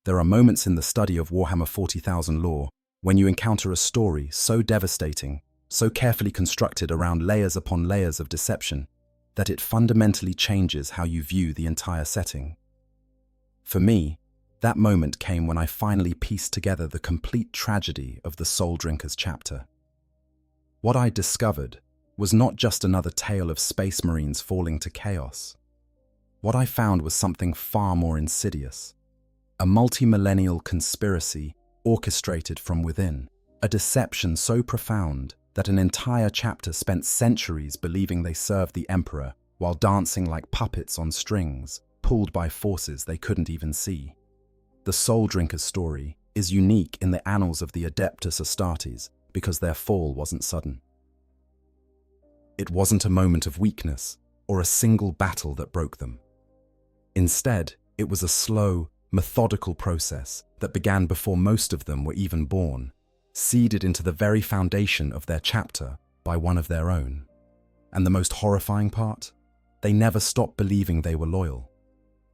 There are moments in the study of Warhammer 40,000 lore when you encounter a story so devastating, so carefully constructed around layers upon layers of deception, that it fundamentally changes how you view the entire setting. For me, that moment came when I finally pieced together the complete tragedy of the Soul Drinkers chapter. What I discovered was not just another tale of space marines falling to chaos. What I found was something far more insidious. A multi-millennial conspiracy orchestrated from within. A deception so profound that an entire chapter spent centuries believing they served the Emperor while dancing like puppets on strings, pulled by forces they couldn't even see. The Soul Drinkers story is unique in the annals of the Adeptus Astartes because their fall wasn't sudden. It wasn't a moment of weakness or a single battle that broke them. Instead, it was a slow, methodical process that began before most of them were even born, seeded into the very foundation of their chapter by one of their own. And the most horrifying part? They never stopped believing they were loyal.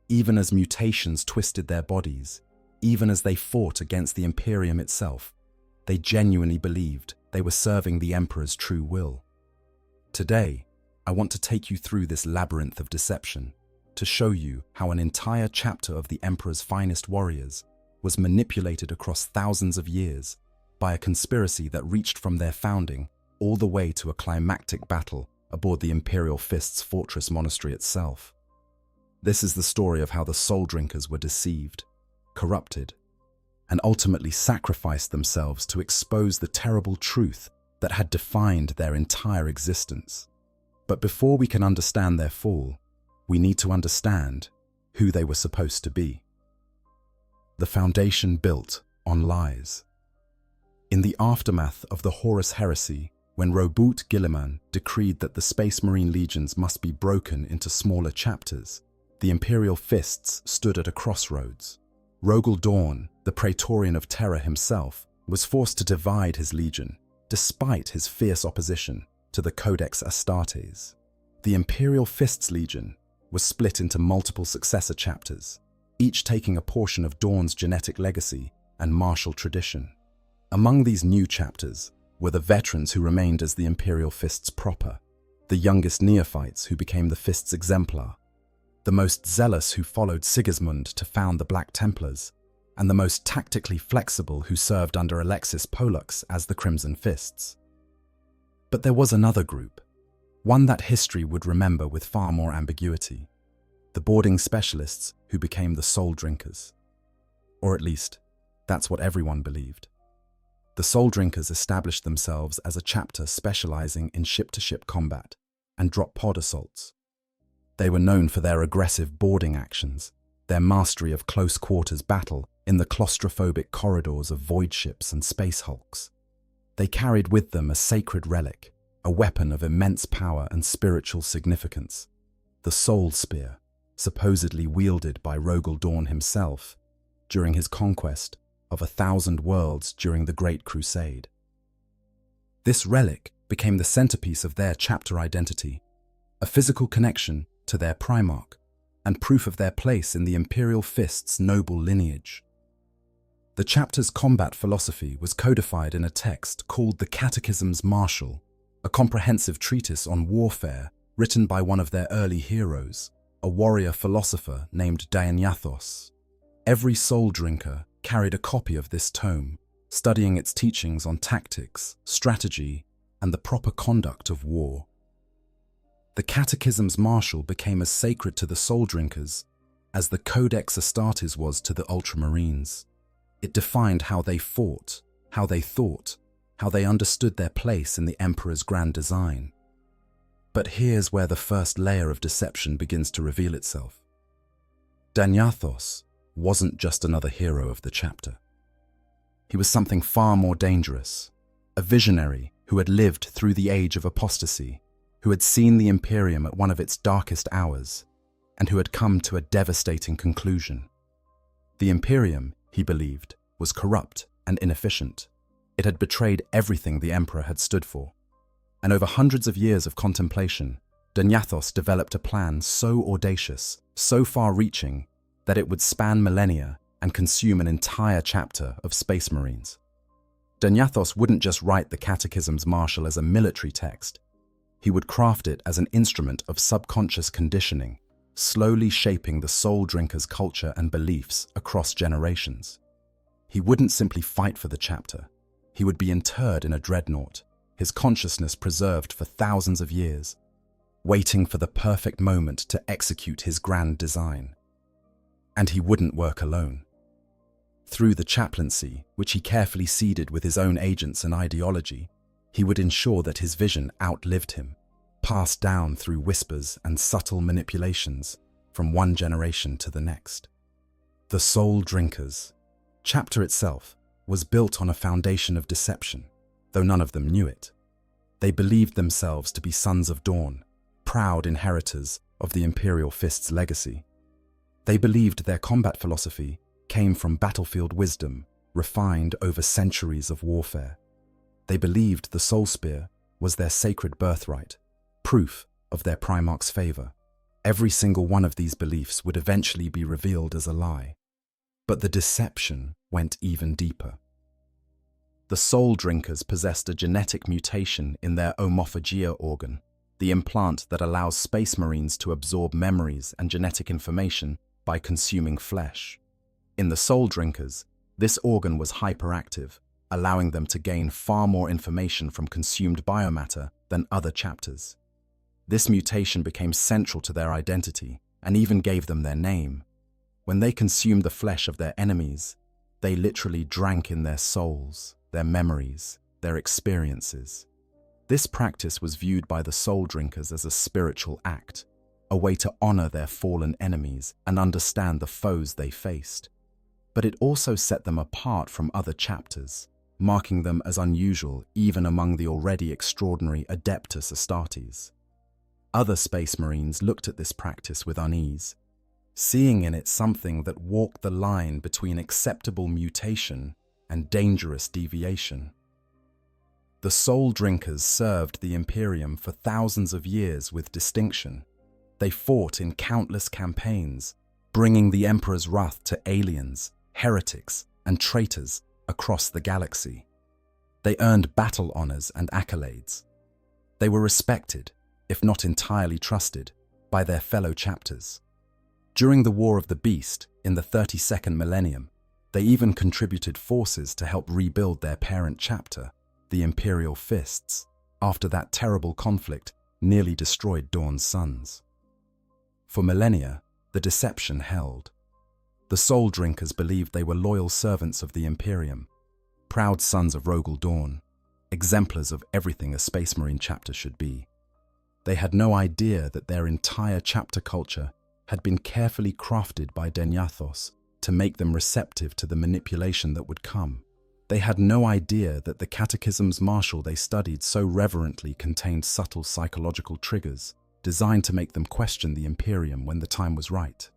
Even as mutations twisted their bodies, even as they fought against the Imperium itself, they genuinely believed they were serving the Emperor's true will. Today, I want to take you through this labyrinth of deception, to show you how an entire chapter of the Emperor's finest warriors was manipulated across thousands of years by a conspiracy that reached from their founding all the way to a climactic battle aboard the Imperial Fist's fortress monastery itself. This is the story of how the Soul Drinkers were deceived, corrupted, and ultimately sacrificed themselves to expose the terrible truth that had defined their entire existence. But before we can understand their fall, we need to understand who they were supposed to be. The foundation built on lies. In the aftermath of the Horus heresy, when Robert Guilliman decreed that the Space Marine legions must be broken into smaller chapters, the Imperial Fists stood at a crossroads. Rogel Dawn, the Praetorian of Terror himself, was forced to divide his legion, despite his fierce opposition to the Codex Astartes. The Imperial Fists Legion was split into multiple successor chapters, each taking a portion of Dawn's genetic legacy and martial tradition. Among these new chapters were the veterans who remained as the Imperial Fists proper, the youngest neophytes who became the Fists Exemplar, the most zealous who followed Sigismund to found the Black Templars, and the most tactically flexible who served under Alexis Pollux as the Crimson Fists. But there was another group, one that history would remember with far more ambiguity: the boarding specialists who became the Soul Drinkers. Or at least, that's what everyone believed. The Soul Drinkers established themselves as a chapter specializing in ship-to-ship combat and drop pod assaults. They were known for their aggressive boarding actions, their mastery of close-quarters battle in the claustrophobic corridors of void ships and space hulks. They carried with them a sacred relic, a weapon of immense power and spiritual significance, the Soul Spear, supposedly wielded by Rogel Dawn himself during his conquest of 1,000 worlds during the Great Crusade. This relic became the centerpiece of their chapter identity, a physical connection to their Primarch, and proof of their place in the Imperial Fist's noble lineage. The chapter's combat philosophy was codified in a text called the Catechisms Martial, a comprehensive treatise on warfare written by one of their early heroes, a warrior philosopher named Dionysos. Every Soul Drinker carried a copy of this tome, studying its teachings on tactics, strategy, and the proper conduct of war. The Catechisms Martial became as sacred to the Soul Drinkers as the Codex Astartes was to the Ultramarines. It defined how they fought, how they thought, how they understood their place in the Emperor's grand design. But here's where the first layer of deception begins to reveal itself. Dionysos wasn't just another hero of the chapter. He was something far more dangerous, a visionary who had lived through the age of apostasy, who had seen the Imperium at one of its darkest hours, and who had come to a devastating conclusion. The Imperium, he believed, was corrupt and inefficient. It had betrayed everything the Emperor had stood for. And over hundreds of years of contemplation, Dionysos developed a plan so audacious, so far-reaching, that it would span millennia and consume an entire chapter of Space Marines. Denyathos wouldn't just write the Catechisms Martial as a military text. He would craft it as an instrument of subconscious conditioning, slowly shaping the soul drinker's culture and beliefs across generations. He wouldn't simply fight for the chapter. He would be interred in a dreadnought, his consciousness preserved for thousands of years, waiting for the perfect moment to execute his grand design. And he wouldn't work alone. Through the chaplaincy, which he carefully seeded with his own agents and ideology, he would ensure that his vision outlived him, passed down through whispers and subtle manipulations from one generation to the next. The Soul Drinkers chapter itself was built on a foundation of deception, though none of them knew it. They believed themselves to be sons of dawn, proud inheritors of the Imperial Fist's legacy. They believed their combat philosophy came from battlefield wisdom, refined over centuries of warfare. They believed the Soul Spear was their sacred birthright, proof of their Primarch's favor. Every single one of these beliefs would eventually be revealed as a lie. But the deception went even deeper. The Soul Drinkers possessed a genetic mutation in their omophagia organ, the implant that allows Space Marines to absorb memories and genetic information by consuming flesh. In the Soul Drinkers, this organ was hyperactive, allowing them to gain far more information from consumed biomatter than other chapters. This mutation became central to their identity and even gave them their name. When they consumed the flesh of their enemies, they literally drank in their souls, their memories, their experiences. This practice was viewed by the Soul Drinkers as a spiritual act, a way to honor their fallen enemies and understand the foes they faced. But it also set them apart from other chapters, marking them as unusual even among the already extraordinary Adeptus Astartes. Other Space Marines looked at this practice with unease, seeing in it something that walked the line between acceptable mutation and dangerous deviation. The Soul Drinkers served the Imperium for thousands of years with distinction. They fought in countless campaigns, bringing the Emperor's wrath to aliens, heretics, and traitors across the galaxy. They earned battle honors and accolades. They were respected, if not entirely trusted, by their fellow chapters. During the War of the Beast, in the 32nd Millennium, they even contributed forces to help rebuild their parent chapter, the Imperial Fists, after that terrible conflict nearly destroyed Dawn's sons. For millennia, the deception held. The Soul Drinkers believed they were loyal servants of the Imperium, proud sons of Rogel Dawn, exemplars of everything a Space Marine chapter should be. They had no idea that their entire chapter culture had been carefully crafted by Denyathos to make them receptive to the manipulation that would come. They had no idea that the Catechisms Martial they studied so reverently contained subtle psychological triggers designed to make them question the Imperium when the time was right.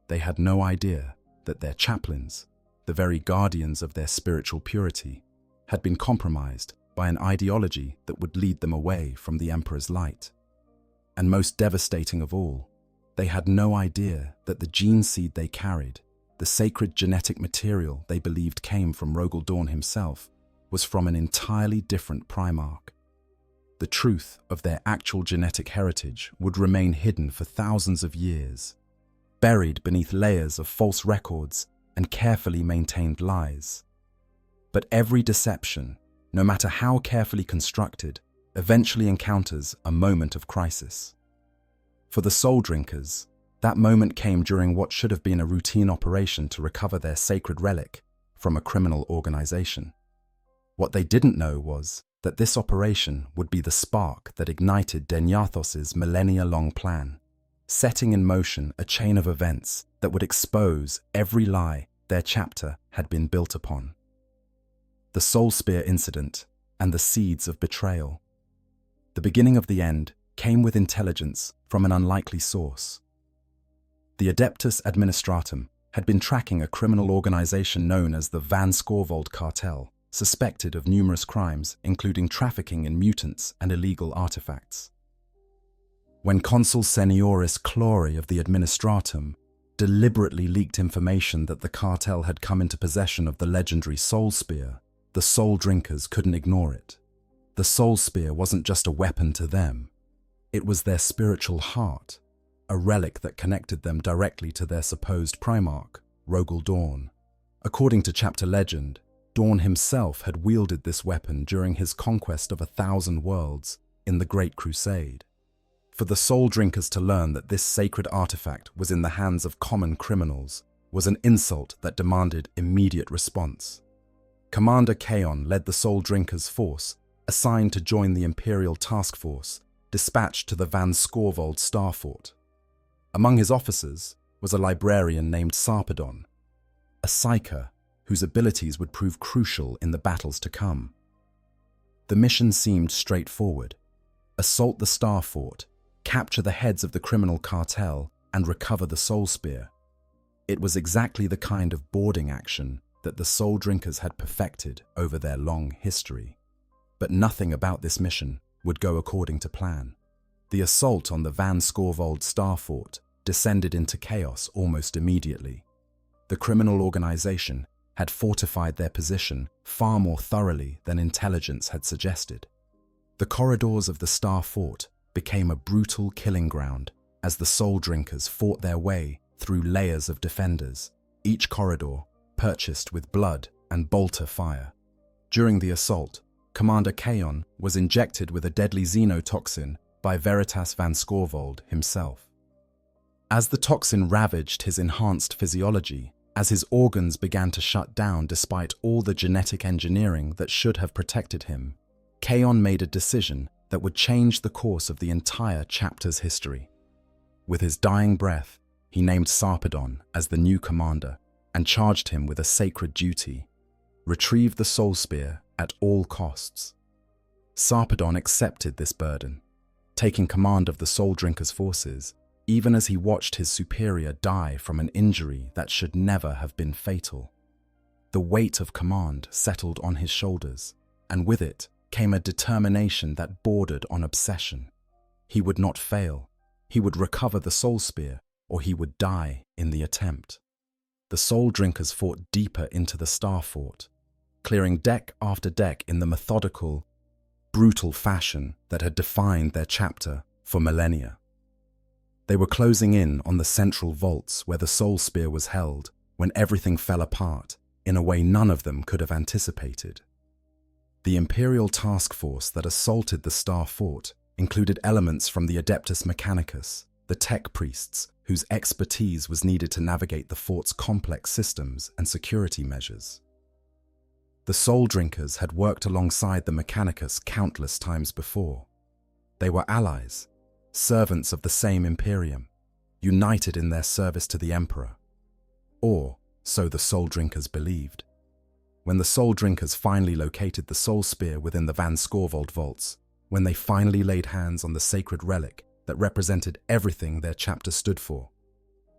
They had no idea that their chaplains, the very guardians of their spiritual purity, had been compromised by an ideology that would lead them away from the Emperor's light. And most devastating of all, they had no idea that the gene seed they carried, the sacred genetic material they believed came from Rogel Dawn himself, was from an entirely different Primarch. The truth of their actual genetic heritage would remain hidden for thousands of years, buried beneath layers of false records and carefully maintained lies. But every deception, no matter how carefully constructed, eventually encounters a moment of crisis. For the Soul Drinkers, that moment came during what should have been a routine operation to recover their sacred relic from a criminal organization. What they didn't know was that this operation would be the spark that ignited Denyathos's millennia-long plan, setting in motion a chain of events that would expose every lie their chapter had been built upon. The Soul Spear incident and the seeds of betrayal. The beginning of the end came with intelligence from an unlikely source. The Adeptus Administratum had been tracking a criminal organization known as the Van Scorvold Cartel, suspected of numerous crimes, including trafficking in mutants and illegal artifacts. When Consul Senioris Clory of the Administratum deliberately leaked information that the cartel had come into possession of the legendary Soul Spear, the Soul Drinkers couldn't ignore it. The Soul Spear wasn't just a weapon to them. It was their spiritual heart, a relic that connected them directly to their supposed primarch, Rogel Dawn. According to chapter legend, Dawn himself had wielded this weapon during his conquest of 1,000 worlds in the Great Crusade. For the Soul Drinkers to learn that this sacred artifact was in the hands of common criminals was an insult that demanded immediate response. Commander Kaon led the Soul Drinkers force, assigned to join the Imperial task force, dispatched to the Van Scorvold Star Fort. Among his officers was a librarian named Sarpedon, a psyker whose abilities would prove crucial in the battles to come. The mission seemed straightforward: assault the Star Fort, capture the heads of the criminal cartel, and recover the Soul Spear. It was exactly the kind of boarding action that the Soul Drinkers had perfected over their long history. But nothing about this mission would go according to plan. The assault on the Van Scorvold Star Fort descended into chaos almost immediately. The criminal organization had fortified their position far more thoroughly than intelligence had suggested. The corridors of the Star Fort became a brutal killing ground as the Soul Drinkers fought their way through layers of defenders, each corridor purchased with blood and bolter fire. During the assault, Commander Kaon was injected with a deadly xenotoxin by Veritas Van Scorvold himself. As the toxin ravaged his enhanced physiology, as his organs began to shut down despite all the genetic engineering that should have protected him, Kaon made a decision that would change the course of the entire chapter's history. With his dying breath, he named Sarpedon as the new commander and charged him with a sacred duty: retrieve the Soul Spear at all costs. Sarpedon accepted this burden, taking command of the Soul Drinkers' forces, even as he watched his superior die from an injury that should never have been fatal. The weight of command settled on his shoulders, and with it came a determination that bordered on obsession. He would not fail. He would recover the Soul Spear, or he would die in the attempt. The Soul Drinkers fought deeper into the Star Fort, clearing deck after deck in the methodical, brutal fashion that had defined their chapter for millennia. They were closing in on the central vaults where the Soul Spear was held when everything fell apart in a way none of them could have anticipated. The Imperial task force that assaulted the Star Fort included elements from the Adeptus Mechanicus, the tech priests whose expertise was needed to navigate the fort's complex systems and security measures. The Soul Drinkers had worked alongside the Mechanicus countless times before. They were allies, servants of the same Imperium, united in their service to the Emperor. Or, so the Soul Drinkers believed. When the Soul Drinkers finally located the Soul Spear within the Van Scorvold vaults, when they finally laid hands on the sacred relic that represented everything their chapter stood for,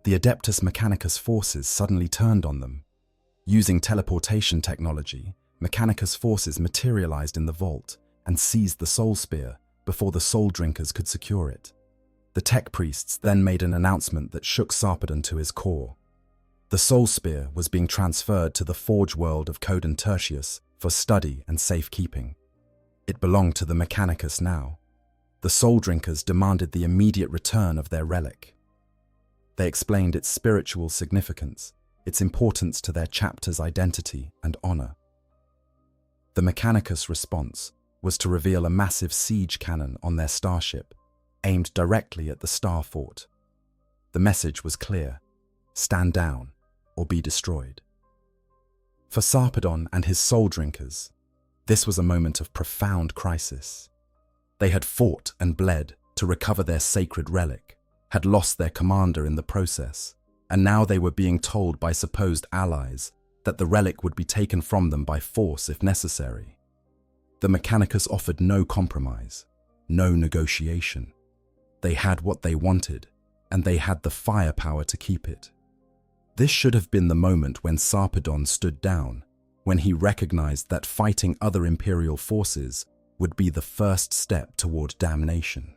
the Adeptus Mechanicus forces suddenly turned on them. Using teleportation technology, Mechanicus forces materialized in the vault and seized the Soul Spear before the Soul Drinkers could secure it. The tech priests then made an announcement that shook Sarpedon to his core. The Soul Spear was being transferred to the Forge world of Codan Tertius for study and safekeeping. It belonged to the Mechanicus now. The Soul Drinkers demanded the immediate return of their relic. They explained its spiritual significance, its importance to their chapter's identity and honor. The Mechanicus response was to reveal a massive siege cannon on their starship, aimed directly at the Star Fort. The message was clear: stand down or be destroyed. For Sarpedon and his Soul Drinkers, this was a moment of profound crisis. They had fought and bled to recover their sacred relic, had lost their commander in the process, and now they were being told by supposed allies that the relic would be taken from them by force if necessary. The Mechanicus offered no compromise, no negotiation. They had what they wanted, and they had the firepower to keep it. This should have been the moment when Sarpedon stood down, when he recognized that fighting other Imperial forces would be the first step toward damnation.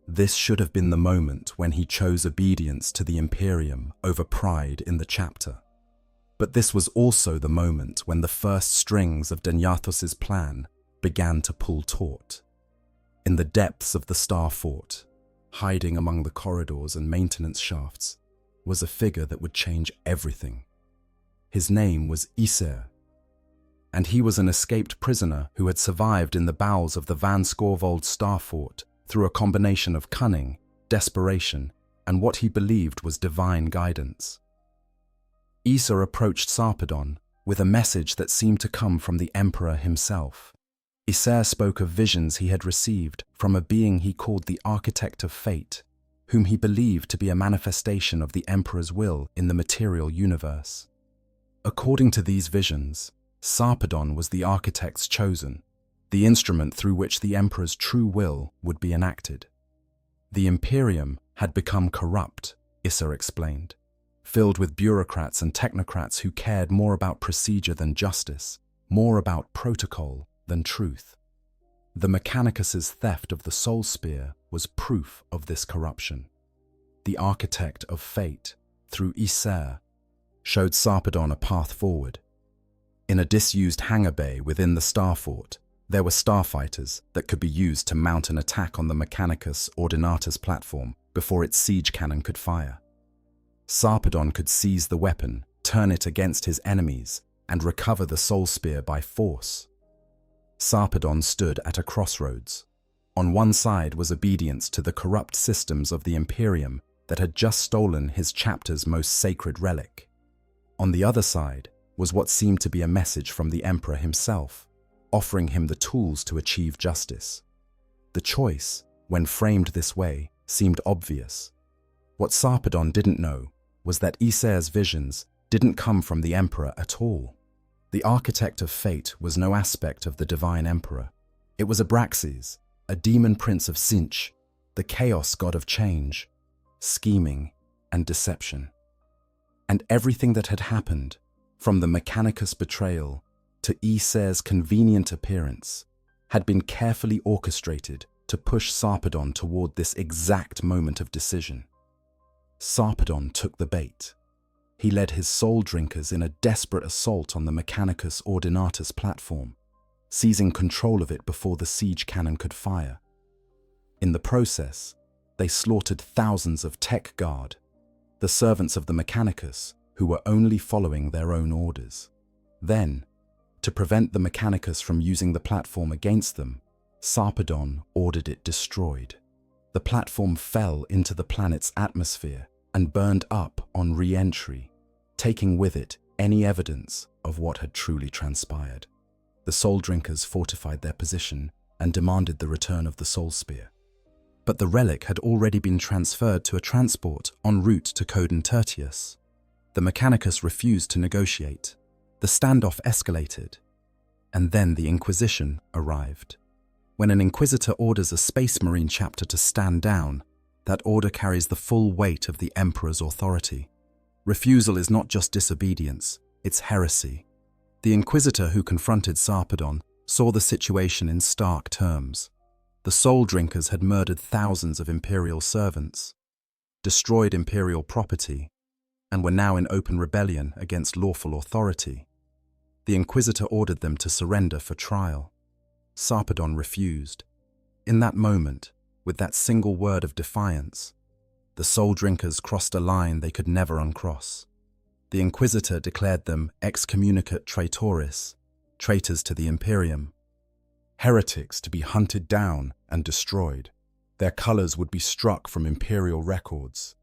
This should have been the moment when he chose obedience to the Imperium over pride in the chapter. But this was also the moment when the first strings of Denyathos's plan began to pull taut. In the depths of the Star Fort, hiding among the corridors and maintenance shafts, was a figure that would change everything. His name was Isser, and he was an escaped prisoner who had survived in the bowels of the Van Scorvold Star Fort through a combination of cunning, desperation, and what he believed was divine guidance. Isser approached Sarpedon with a message that seemed to come from the Emperor himself. Isser spoke of visions he had received from a being he called the Architect of Fate, whom he believed to be a manifestation of the Emperor's will in the material universe. According to these visions, Sarpedon was the architect's chosen, the instrument through which the Emperor's true will would be enacted. The Imperium had become corrupt, Isser explained, filled with bureaucrats and technocrats who cared more about procedure than justice, more about protocol than truth. The Mechanicus's theft of the Soul Spear was proof of this corruption. The Architect of Fate, through Isser, showed Sarpedon a path forward. In a disused hangar bay within the Star Fort, there were starfighters that could be used to mount an attack on the Mechanicus Ordinatus platform before its siege cannon could fire. Sarpedon could seize the weapon, turn it against his enemies, and recover the Soul Spear by force. Sarpedon stood at a crossroads. On one side was obedience to the corrupt systems of the Imperium that had just stolen his chapter's most sacred relic. On the other side was what seemed to be a message from the Emperor himself, offering him the tools to achieve justice. The choice, when framed this way, seemed obvious. What Sarpedon didn't know was that Isser's visions didn't come from the Emperor at all. The Architect of Fate was no aspect of the Divine Emperor. It was Abraxas, a demon prince of Sinch, the chaos god of change, scheming, and deception. And everything that had happened, from the Mechanicus betrayal to Isser's convenient appearance, had been carefully orchestrated to push Sarpedon toward this exact moment of decision. Sarpedon took the bait. He led his soul drinkers in a desperate assault on the Mechanicus Ordinatus platform, seizing control of it before the siege cannon could fire. In the process, they slaughtered thousands of Tech Guard, the servants of the Mechanicus who were only following their own orders. Then, to prevent the Mechanicus from using the platform against them, Sarpedon ordered it destroyed. The platform fell into the planet's atmosphere and burned up on re-entry, taking with it any evidence of what had truly transpired. The Soul Drinkers fortified their position and demanded the return of the Soul Spear. But the relic had already been transferred to a transport en route to Coden Tertius. The Mechanicus refused to negotiate. The standoff escalated, and then the Inquisition arrived. When an Inquisitor orders a Space Marine chapter to stand down, that order carries the full weight of the Emperor's authority. Refusal is not just disobedience, it's heresy. The Inquisitor who confronted Sarpedon saw the situation in stark terms. The Soul Drinkers had murdered thousands of Imperial servants, destroyed Imperial property, and were now in open rebellion against lawful authority. The Inquisitor ordered them to surrender for trial. Sarpedon refused. In that moment, with that single word of defiance, the Soul Drinkers crossed a line they could never uncross. The Inquisitor declared them excommunicate traitoris, traitors to the Imperium, heretics to be hunted down and destroyed. Their colors would be struck from Imperial records.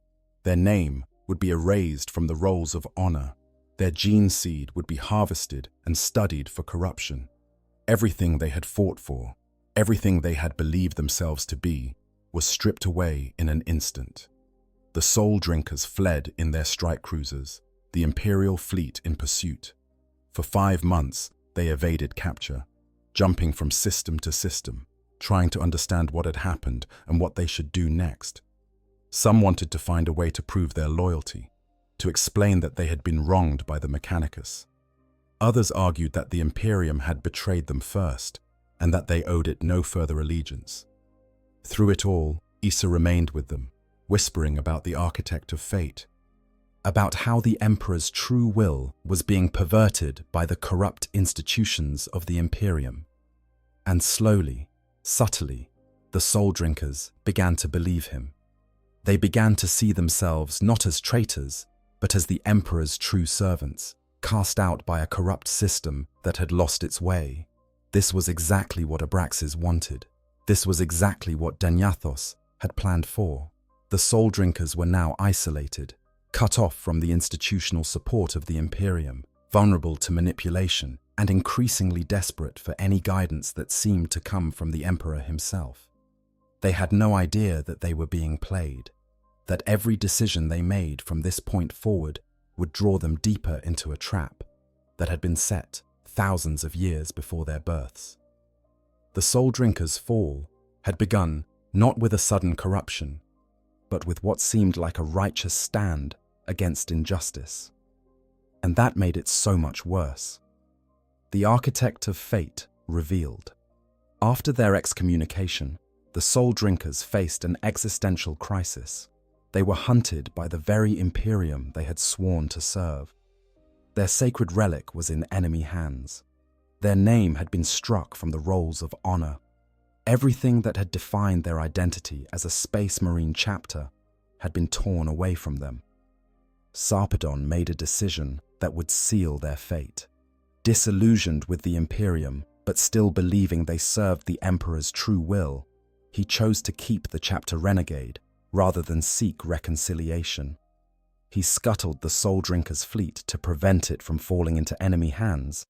Their name would be erased from the rolls of honor. Their gene seed would be harvested and studied for corruption. Everything they had fought for, everything they had believed themselves to be, was stripped away in an instant. The Soul Drinkers fled in their strike cruisers, the Imperial fleet in pursuit. For 5 months, they evaded capture, jumping from system to system, trying to understand what had happened and what they should do next. Some wanted to find a way to prove their loyalty, to explain that they had been wronged by the Mechanicus. Others argued that the Imperium had betrayed them first, and that they owed it no further allegiance. Through it all, Issa remained with them, whispering about the architect of fate, about how the Emperor's true will was being perverted by the corrupt institutions of the Imperium. And slowly, subtly, the soul drinkers began to believe him. They began to see themselves not as traitors, but as the Emperor's true servants, cast out by a corrupt system that had lost its way. This was exactly what Abraxas wanted. This was exactly what Danyathos had planned for. The soul drinkers were now isolated, cut off from the institutional support of the Imperium, vulnerable to manipulation, and increasingly desperate for any guidance that seemed to come from the Emperor himself. They had no idea that they were being played, that every decision they made from this point forward would draw them deeper into a trap that had been set thousands of years before their births. The soul drinkers' fall had begun not with a sudden corruption, but with what seemed like a righteous stand against injustice. And that made it so much worse. The architect of fate revealed. After their excommunication, the soul drinkers faced an existential crisis. They were hunted by the very Imperium they had sworn to serve. Their sacred relic was in enemy hands. Their name had been struck from the rolls of honor. Everything that had defined their identity as a Space Marine chapter had been torn away from them. Sarpedon made a decision that would seal their fate. Disillusioned with the Imperium, but still believing they served the Emperor's true will, he chose to keep the chapter renegade rather than seek reconciliation. He scuttled the Soul Drinkers' fleet to prevent it from falling into enemy hands,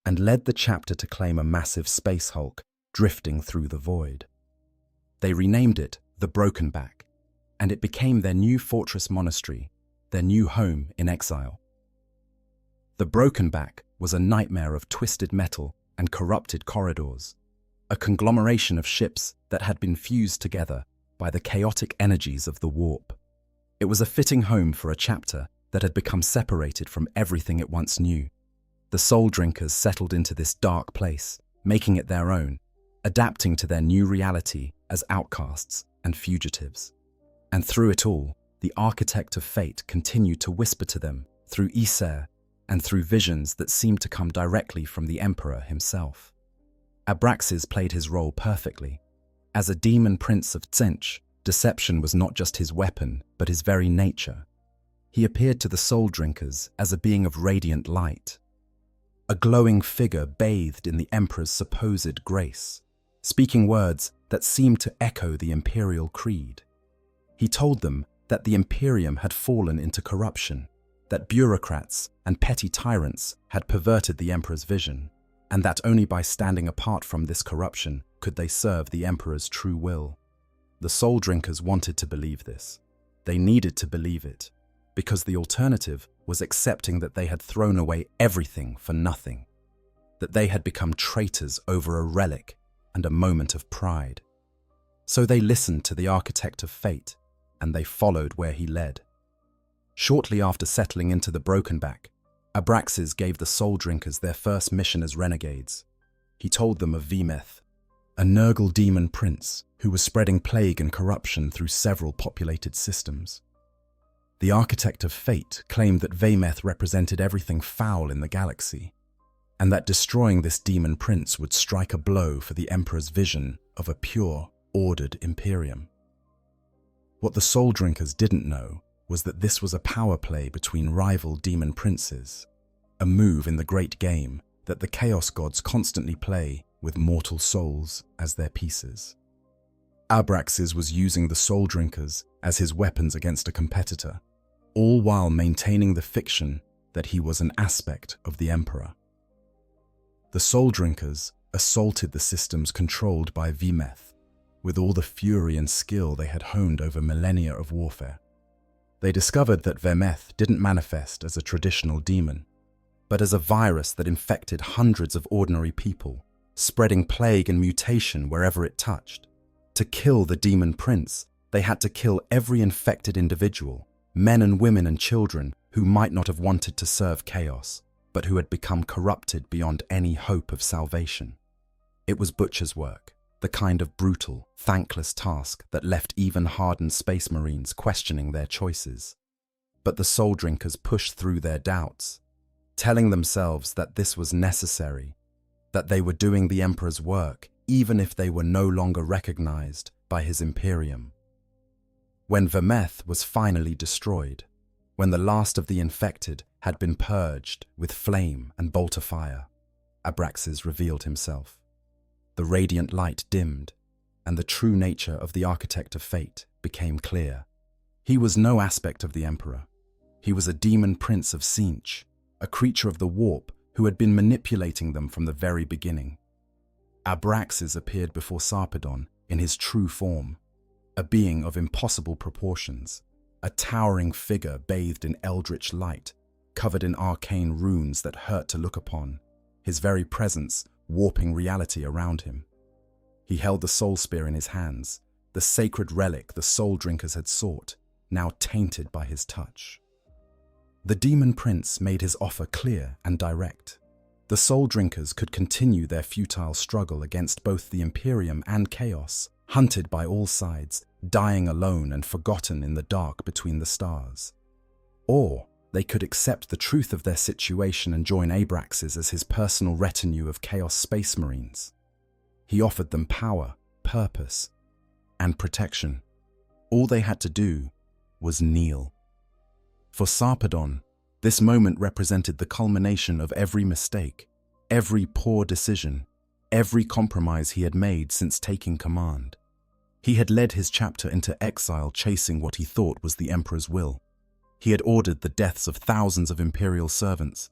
and led the chapter to claim a massive space hulk drifting through the void. They renamed it the Broken Back, and it became their new fortress monastery, their new home in exile. The Broken Back was a nightmare of twisted metal and corrupted corridors, a conglomeration of ships that had been fused together by the chaotic energies of the warp. It was a fitting home for a chapter that had become separated from everything it once knew. The Soul Drinkers settled into this dark place, making it their own, adapting to their new reality as outcasts and fugitives. And through it all, the Architect of Fate continued to whisper to them through Aesir and through visions that seemed to come directly from the Emperor himself. Abraxas played his role perfectly. As a demon prince of Tzeentch, deception was not just his weapon, but his very nature. He appeared to the Soul Drinkers as a being of radiant light, a glowing figure bathed in the Emperor's supposed grace, speaking words that seemed to echo the Imperial creed. He told them that the Imperium had fallen into corruption, that bureaucrats and petty tyrants had perverted the Emperor's vision, and that only by standing apart from this corruption could they serve the Emperor's true will. The Soul Drinkers wanted to believe this. They needed to believe it, because the alternative was accepting that they had thrown away everything for nothing, that they had become traitors over a relic and a moment of pride. So they listened to the Architect of Fate, and they followed where he led. Shortly after settling into the Broken Back, Abraxas gave the Soul Drinkers their first mission as renegades. He told them of Vemeth, a Nurgle demon prince who was spreading plague and corruption through several populated systems. The Architect of Fate claimed that Vemeth represented everything foul in the galaxy, and that destroying this demon prince would strike a blow for the Emperor's vision of a pure, ordered Imperium. What the Soul Drinkers didn't know was that this was a power play between rival demon princes, a move in the great game that the Chaos Gods constantly play with mortal souls as their pieces. Abraxas was using the Soul Drinkers as his weapons against a competitor, all while maintaining the fiction that he was an aspect of the Emperor. The Soul Drinkers assaulted the systems controlled by Vemeth with all the fury and skill they had honed over millennia of warfare. They discovered that Vemeth didn't manifest as a traditional demon, but as a virus that infected hundreds of ordinary people, spreading plague and mutation wherever it touched. To kill the demon prince, they had to kill every infected individual, men and women and children who might not have wanted to serve chaos, but who had become corrupted beyond any hope of salvation. It was butcher's work. the kind of brutal, thankless task that left even hardened space marines questioning their choices. But the soul drinkers pushed through their doubts, telling themselves that this was necessary, that they were doing the Emperor's work even if they were no longer recognized by his Imperium. When Vermeth was finally destroyed, when the last of the infected had been purged with flame and bolt of fire, Abraxas revealed himself. The radiant light dimmed, and the true nature of the Architect of Fate became clear. He was no aspect of the Emperor. He was a demon prince of Tzeentch, a creature of the warp who had been manipulating them from the very beginning. Abraxas appeared before Sarpedon in his true form, a being of impossible proportions, a towering figure bathed in eldritch light, covered in arcane runes that hurt to look upon, his very presence warping reality around him. He held the soul spear in his hands, the sacred relic the soul drinkers had sought, now tainted by his touch. The demon prince made his offer clear and direct. The soul drinkers could continue their futile struggle against both the Imperium and Chaos, hunted by all sides, dying alone and forgotten in the dark between the stars. Or they could accept the truth of their situation and join Abraxas as his personal retinue of Chaos Space Marines. He offered them power, purpose, and protection. All they had to do was kneel. For Sarpedon, this moment represented the culmination of every mistake, every poor decision, every compromise he had made since taking command. He had led his chapter into exile chasing what he thought was the Emperor's will. He had ordered the deaths of thousands of Imperial servants.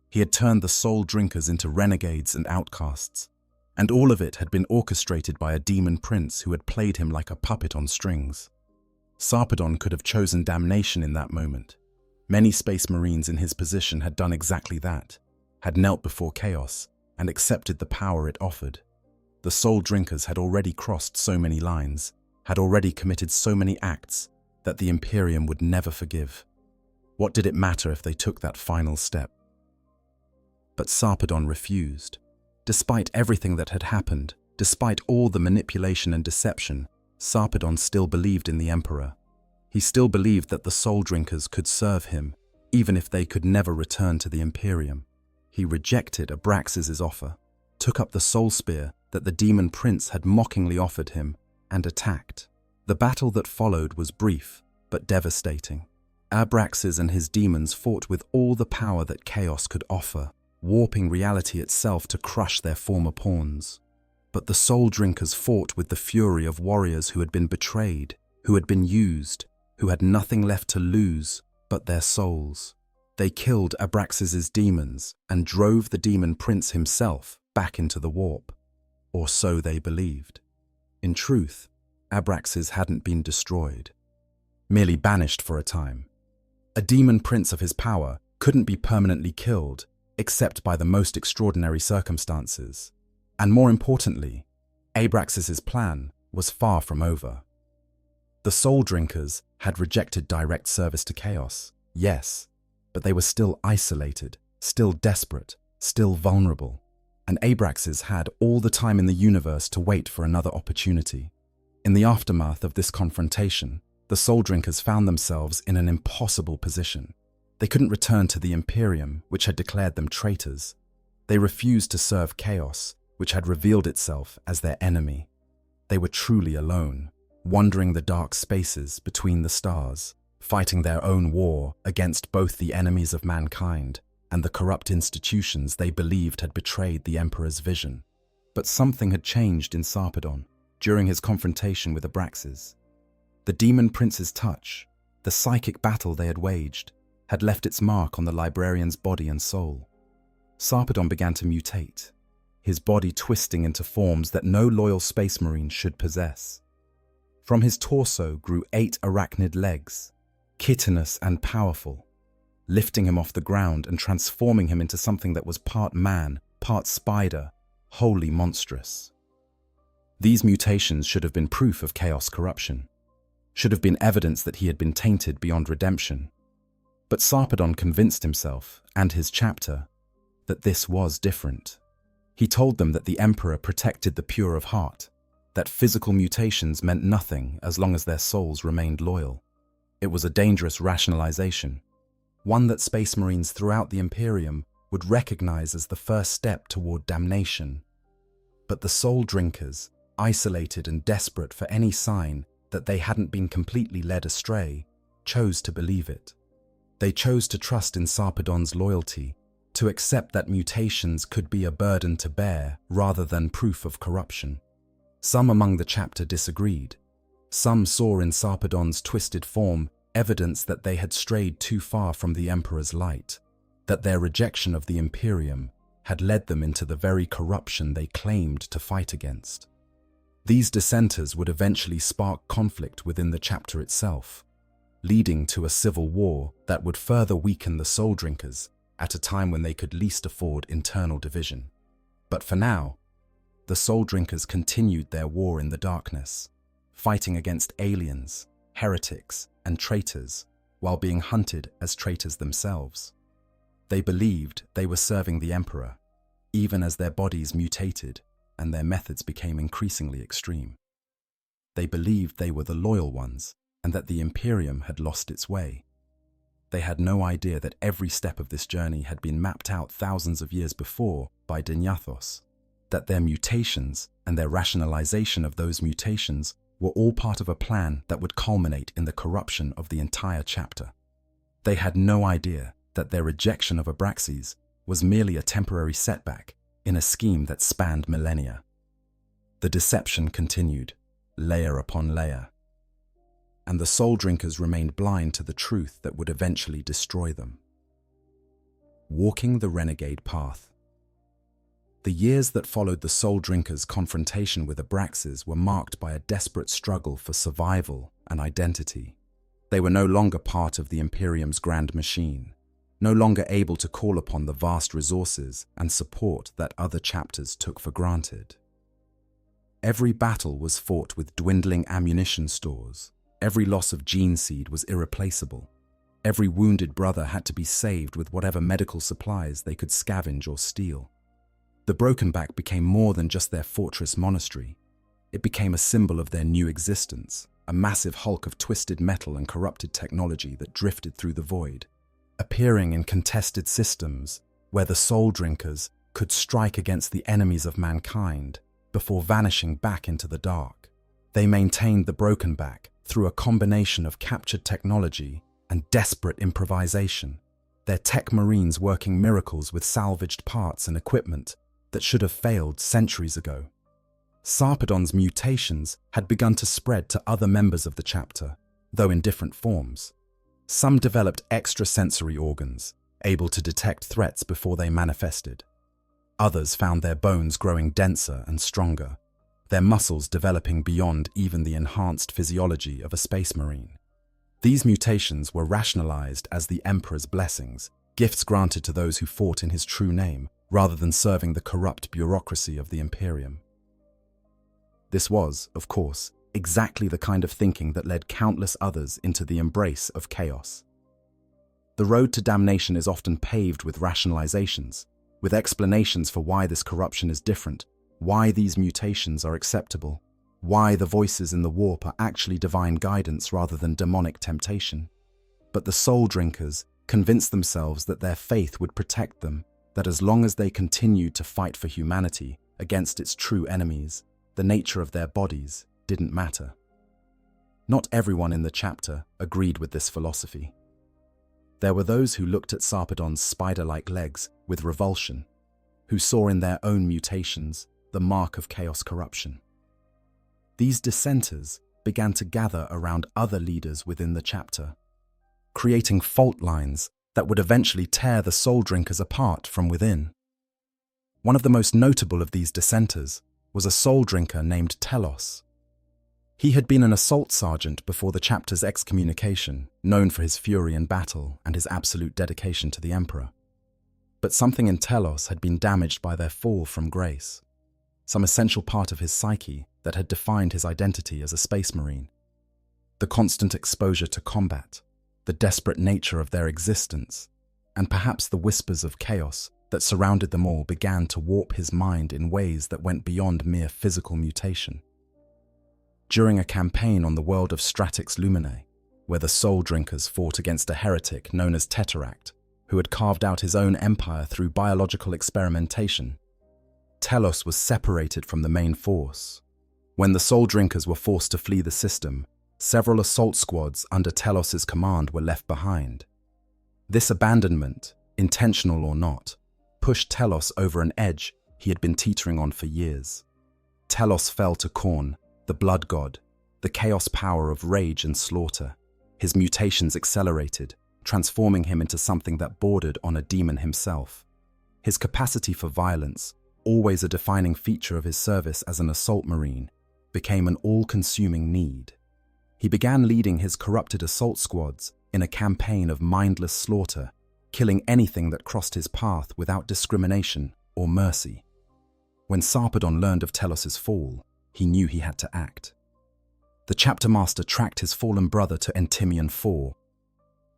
He had turned the soul drinkers into renegades and outcasts. And all of it had been orchestrated by a demon prince who had played him like a puppet on strings. Sarpedon could have chosen damnation in that moment. Many space marines in his position had done exactly that, had knelt before chaos and accepted the power it offered. The soul drinkers had already crossed so many lines, had already committed so many acts that the Imperium would never forgive. What did it matter if they took that final step? But Sarpedon refused. Despite everything that had happened, despite all the manipulation and deception, Sarpedon still believed in the Emperor. He still believed that the soul drinkers could serve him, even if they could never return to the Imperium. He rejected Abraxas' offer, took up the soul spear that the demon prince had mockingly offered him, and attacked. The battle that followed was brief, but devastating. Abraxas and his demons fought with all the power that chaos could offer, warping reality itself to crush their former pawns. But the soul drinkers fought with the fury of warriors who had been betrayed, who had been used, who had nothing left to lose but their souls. They killed Abraxas' demons and drove the demon prince himself back into the warp. Or so they believed. In truth, Abraxas hadn't been destroyed, merely banished for a time. A demon prince of his power couldn't be permanently killed except by the most extraordinary circumstances. And more importantly, Abraxas' plan was far from over. The soul drinkers had rejected direct service to chaos, yes, but they were still isolated, still desperate, still vulnerable, and Abraxas had all the time in the universe to wait for another opportunity. In the aftermath of this confrontation, the soul drinkers found themselves in an impossible position. They couldn't return to the Imperium, which had declared them traitors. They refused to serve chaos, which had revealed itself as their enemy. They were truly alone, wandering the dark spaces between the stars, fighting their own war against both the enemies of mankind and the corrupt institutions they believed had betrayed the Emperor's vision. But something had changed in Sarpedon during his confrontation with Abraxas. The demon prince's touch, the psychic battle they had waged, had left its mark on the librarian's body and soul. Sarpedon began to mutate, his body twisting into forms that no loyal space marine should possess. From his torso grew 8 arachnid legs, chitinous and powerful, lifting him off the ground and transforming him into something that was part man, part spider, wholly monstrous. These mutations should have been proof of chaos corruption, should have been evidence that he had been tainted beyond redemption. But Sarpedon convinced himself, and his chapter, that this was different. He told them that the Emperor protected the pure of heart, that physical mutations meant nothing as long as their souls remained loyal. It was a dangerous rationalization, one that Space Marines throughout the Imperium would recognize as the first step toward damnation. But the Soul Drinkers, isolated and desperate for any sign that they hadn't been completely led astray, chose to believe it. They chose to trust in Sarpedon's loyalty, to accept that mutations could be a burden to bear rather than proof of corruption. Some among the chapter disagreed. Some saw in Sarpedon's twisted form evidence that they had strayed too far from the Emperor's light, that their rejection of the Imperium had led them into the very corruption they claimed to fight against. These dissenters would eventually spark conflict within the chapter itself, leading to a civil war that would further weaken the Soul Drinkers at a time when they could least afford internal division. But for now, the Soul Drinkers continued their war in the darkness, fighting against aliens, heretics, and traitors, while being hunted as traitors themselves. They believed they were serving the Emperor, even as their bodies mutated and their methods became increasingly extreme. They believed they were the loyal ones and that the Imperium had lost its way. They had no idea that every step of this journey had been mapped out thousands of years before by Dinyathos, that their mutations and their rationalization of those mutations were all part of a plan that would culminate in the corruption of the entire chapter. They had no idea that their rejection of Abraxas was merely a temporary setback in a scheme that spanned millennia. The deception continued, layer upon layer, and the Soul Drinkers remained blind to the truth that would eventually destroy them. Walking the renegade path. The years that followed the Soul Drinkers' confrontation with Abraxas were marked by a desperate struggle for survival and identity. They were no longer part of the Imperium's grand machine, no longer able to call upon the vast resources and support that other chapters took for granted. Every battle was fought with dwindling ammunition stores. Every loss of gene seed was irreplaceable. Every wounded brother had to be saved with whatever medical supplies they could scavenge or steal. The Broken Back became more than just their fortress monastery. It became a symbol of their new existence, a massive hulk of twisted metal and corrupted technology that drifted through the void, appearing in contested systems where the Soul Drinkers could strike against the enemies of mankind before vanishing back into the dark. They maintained the Broken Back through a combination of captured technology and desperate improvisation, their tech marines working miracles with salvaged parts and equipment that should have failed centuries ago. Sarpedon's mutations had begun to spread to other members of the chapter, though in different forms. Some developed extrasensory organs, able to detect threats before they manifested. Others found their bones growing denser and stronger, their muscles developing beyond even the enhanced physiology of a space marine. These mutations were rationalized as the Emperor's blessings, gifts granted to those who fought in his true name, rather than serving the corrupt bureaucracy of the Imperium. This was, of course, exactly the kind of thinking that led countless others into the embrace of chaos. The road to damnation is often paved with rationalizations, with explanations for why this corruption is different, why these mutations are acceptable, why the voices in the warp are actually divine guidance rather than demonic temptation. But the Soul Drinkers convinced themselves that their faith would protect them, that as long as they continued to fight for humanity against its true enemies, the nature of their bodies didn't matter. Not everyone in the chapter agreed with this philosophy. There were those who looked at Sarpedon's spider-like legs with revulsion, who saw in their own mutations the mark of chaos corruption. These dissenters began to gather around other leaders within the chapter, creating fault lines that would eventually tear the Soul Drinkers apart from within. One of the most notable of these dissenters was a Soul Drinker named Telos. He had been an assault sergeant before the chapter's excommunication, known for his fury in battle and his absolute dedication to the Emperor. But something in Telos had been damaged by their fall from grace, some essential part of his psyche that had defined his identity as a space marine. The constant exposure to combat, the desperate nature of their existence, and perhaps the whispers of chaos that surrounded them all began to warp his mind in ways that went beyond mere physical mutation. during a campaign on the world of Stratix Lumine, where the Soul Drinkers fought against a heretic known as Tesseract, who had carved out his own empire through biological experimentation. Telos was separated from the main force. When the Soul Drinkers were forced to flee the system, several assault squads under Telos's command were left behind. This abandonment, intentional or not, pushed Telos over an edge he had been teetering on for years. Telos fell to Khorne, the blood god, the chaos power of rage and slaughter. His mutations accelerated, transforming him into something that bordered on a demon himself. His capacity for violence, always a defining feature of his service as an assault marine, became an all-consuming need. He began leading his corrupted assault squads in a campaign of mindless slaughter, killing anything that crossed his path without discrimination or mercy. When Sarpedon learned of Telos's fall, he knew he had to act. The chapter master tracked his fallen brother to Endymion 4,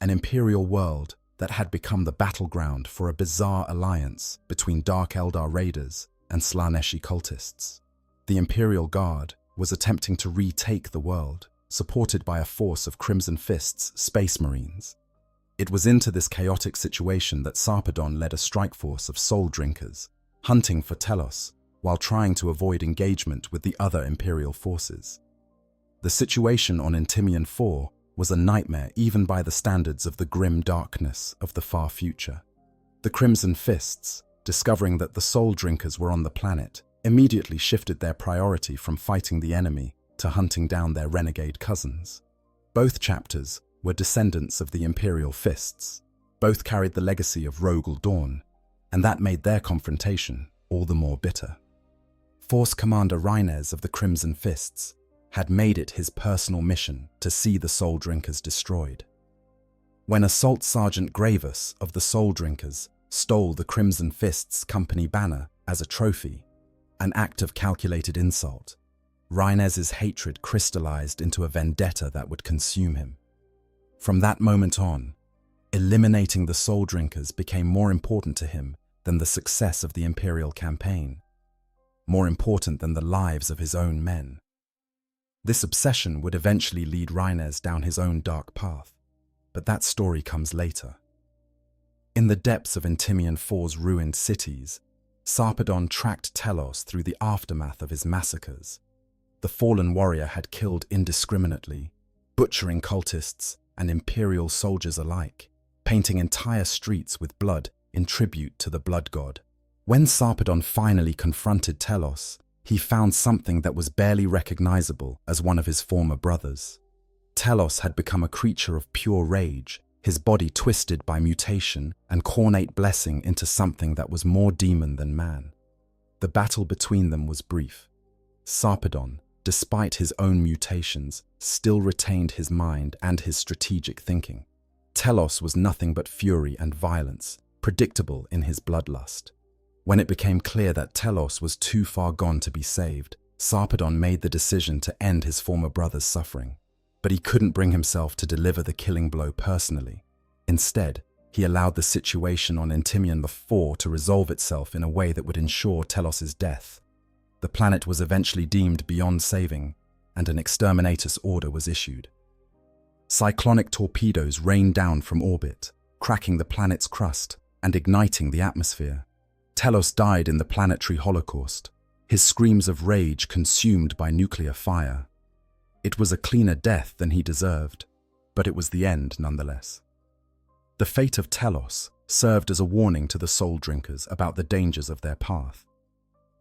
an imperial world that had become the battleground for a bizarre alliance between Dark Eldar raiders and Slaaneshi cultists. The Imperial Guard was attempting to retake the world, supported by a force of Crimson Fist's Space Marines. It was into this chaotic situation that Sarpedon led a strike force of Soul Drinkers, hunting for Telos while trying to avoid engagement with the other Imperial forces. The situation on Endymion 4 was a nightmare even by the standards of the grim darkness of the far future. The Crimson Fists, discovering that the Soul Drinkers were on the planet, immediately shifted their priority from fighting the enemy to hunting down their renegade cousins. Both chapters were descendants of the Imperial Fists. Both carried the legacy of Rogel Dawn, and that made their confrontation all the more bitter. Force Commander Rhinez of the Crimson Fists had made it his personal mission to see the Soul Drinkers destroyed. When Assault Sergeant Gravus of the Soul Drinkers stole the Crimson Fists' company banner as a trophy, an act of calculated insult, Rhinez's hatred crystallized into a vendetta that would consume him. From that moment on, eliminating the Soul Drinkers became more important to him than the success of the Imperial campaign, more important than the lives of his own men. This obsession would eventually lead Rhinez down his own dark path, but that story comes later. In the depths of Endymion 4's ruined cities, Sarpedon tracked Telos through the aftermath of his massacres. The fallen warrior had killed indiscriminately, butchering cultists and Imperial soldiers alike, painting entire streets with blood in tribute to the blood god. When Sarpedon finally confronted Telos, he found something that was barely recognizable as one of his former brothers. Telos had become a creature of pure rage, his body twisted by mutation and cornate blessing into something that was more demon than man. The battle between them was brief. Sarpedon, despite his own mutations, still retained his mind and his strategic thinking. Telos was nothing but fury and violence, predictable in his bloodlust. When it became clear that Telos was too far gone to be saved, Sarpedon made the decision to end his former brother's suffering. But he couldn't bring himself to deliver the killing blow personally. Instead, he allowed the situation on Endymion 4 to resolve itself in a way that would ensure Telos's death. The planet was eventually deemed beyond saving, and an exterminatus order was issued. Cyclonic torpedoes rained down from orbit, cracking the planet's crust and igniting the atmosphere. Telos died in the planetary holocaust, his screams of rage consumed by nuclear fire. It was a cleaner death than he deserved, but it was the end nonetheless. The fate of Telos served as a warning to the Soul Drinkers about the dangers of their path.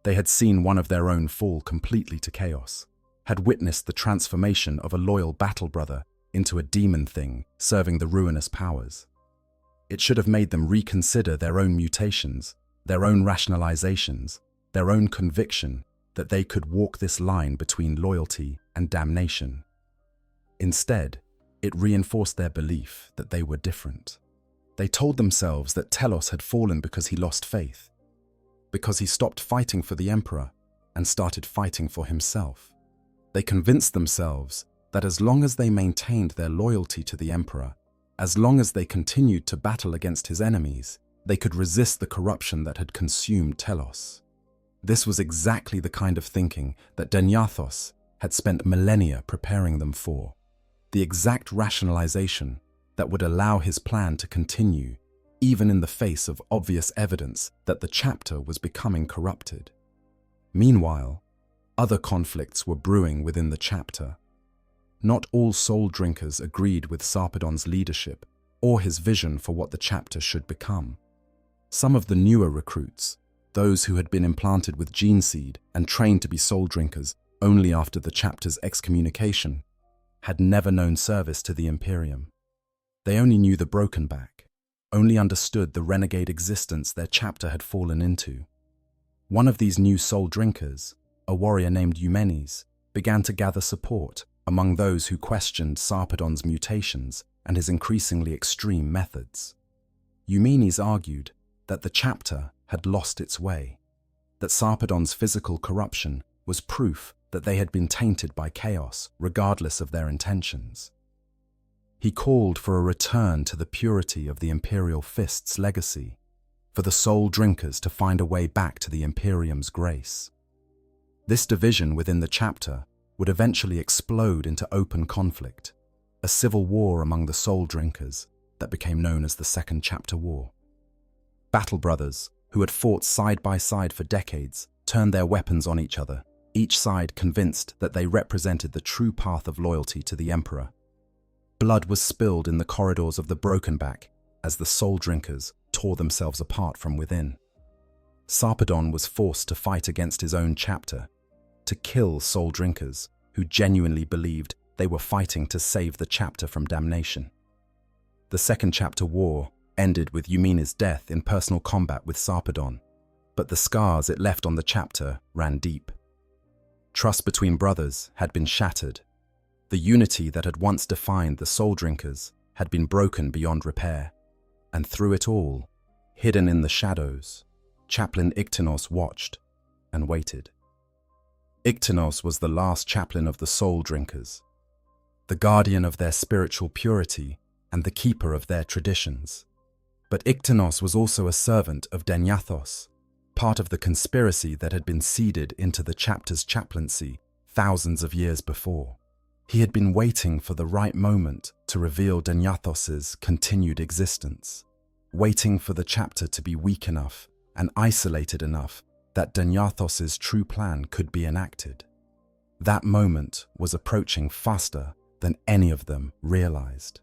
They had seen one of their own fall completely to chaos, had witnessed the transformation of a loyal battle brother into a demon thing serving the ruinous powers. It should have made them reconsider their own mutations, their own rationalizations, their own conviction that they could walk this line between loyalty and damnation. Instead, it reinforced their belief that they were different. They told themselves that Telos had fallen because he lost faith, because he stopped fighting for the Emperor and started fighting for himself. They convinced themselves that as long as they maintained their loyalty to the Emperor, as long as they continued to battle against his enemies, they could resist the corruption that had consumed Telos. This was exactly the kind of thinking that Denyathos had spent millennia preparing them for. The exact rationalization that would allow his plan to continue, even in the face of obvious evidence that the chapter was becoming corrupted. Meanwhile, other conflicts were brewing within the chapter. Not all soul drinkers agreed with Sarpedon's leadership or his vision for what the chapter should become. Some of the newer recruits, those who had been implanted with gene seed and trained to be soul drinkers only after the chapter's excommunication, had never known service to the Imperium. They only knew the broken back, only understood the renegade existence their chapter had fallen into. One of these new soul drinkers, a warrior named Eumenes, began to gather support among those who questioned Sarpedon's mutations and his increasingly extreme methods. Eumenes argued that the chapter had lost its way, that Sarpedon's physical corruption was proof that they had been tainted by chaos regardless of their intentions. He called for a return to the purity of the Imperial Fist's legacy, for the soul drinkers to find a way back to the Imperium's grace. This division within the chapter would eventually explode into open conflict, a civil war among the soul drinkers that became known as the Second Chapter War. Battle brothers, who had fought side by side for decades, turned their weapons on each other, each side convinced that they represented the true path of loyalty to the Emperor. Blood was spilled in the corridors of the Broken Back as the soul drinkers tore themselves apart from within. Sarpedon was forced to fight against his own chapter, to kill soul drinkers who genuinely believed they were fighting to save the chapter from damnation. The Second Chapter War ended with Eumenes' death in personal combat with Sarpedon, but the scars it left on the chapter ran deep. Trust between brothers had been shattered. The unity that had once defined the soul drinkers had been broken beyond repair, and through it all, hidden in the shadows, Chaplain Iktinos watched and waited. Iktinos was the last chaplain of the soul drinkers, the guardian of their spiritual purity and the keeper of their traditions. But Iktinos was also a servant of Denyathos, part of the conspiracy that had been seeded into the chapter's chaplaincy thousands of years before. He had been waiting for the right moment to reveal Denyathos's continued existence, waiting for the chapter to be weak enough and isolated enough that Denyathos's true plan could be enacted. That moment was approaching faster than any of them realized.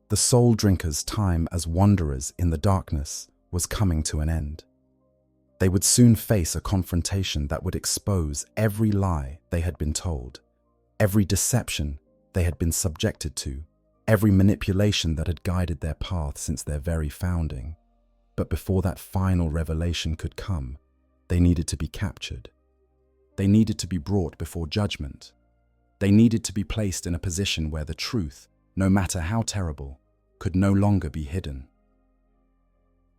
The soul drinkers' time as wanderers in the darkness was coming to an end. They would soon face a confrontation that would expose every lie they had been told, every deception they had been subjected to, every manipulation that had guided their path since their very founding. But before that final revelation could come, they needed to be captured. They needed to be brought before judgment. They needed to be placed in a position where the truth, no matter how terrible, could no longer be hidden.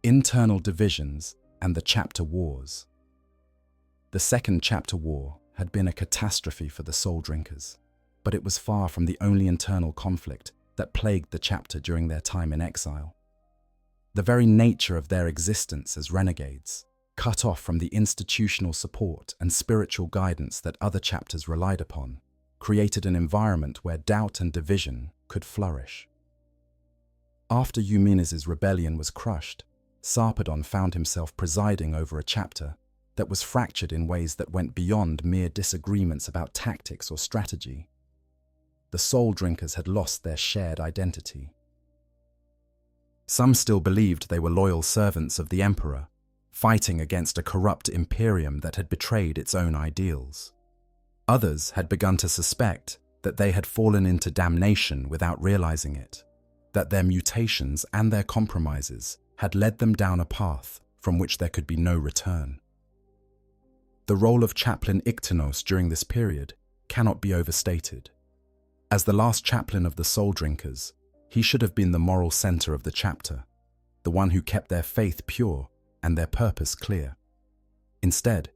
Internal divisions and the chapter wars. The Second Chapter War had been a catastrophe for the soul drinkers, but it was far from the only internal conflict that plagued the chapter during their time in exile. The very nature of their existence as renegades, cut off from the institutional support and spiritual guidance that other chapters relied upon, created an environment where doubt and division could flourish. After Eumenes' rebellion was crushed, Sarpedon found himself presiding over a chapter that was fractured in ways that went beyond mere disagreements about tactics or strategy. The soul drinkers had lost their shared identity. Some still believed they were loyal servants of the Emperor, fighting against a corrupt Imperium that had betrayed its own ideals. Others had begun to suspect that they had fallen into damnation without realizing it, that their mutations and their compromises had led them down a path from which there could be no return. The role of Chaplain Iktinos during this period cannot be overstated. As the last chaplain of the soul drinkers, he should have been the moral center of the chapter, the one who kept their faith pure and their purpose clear. Instead,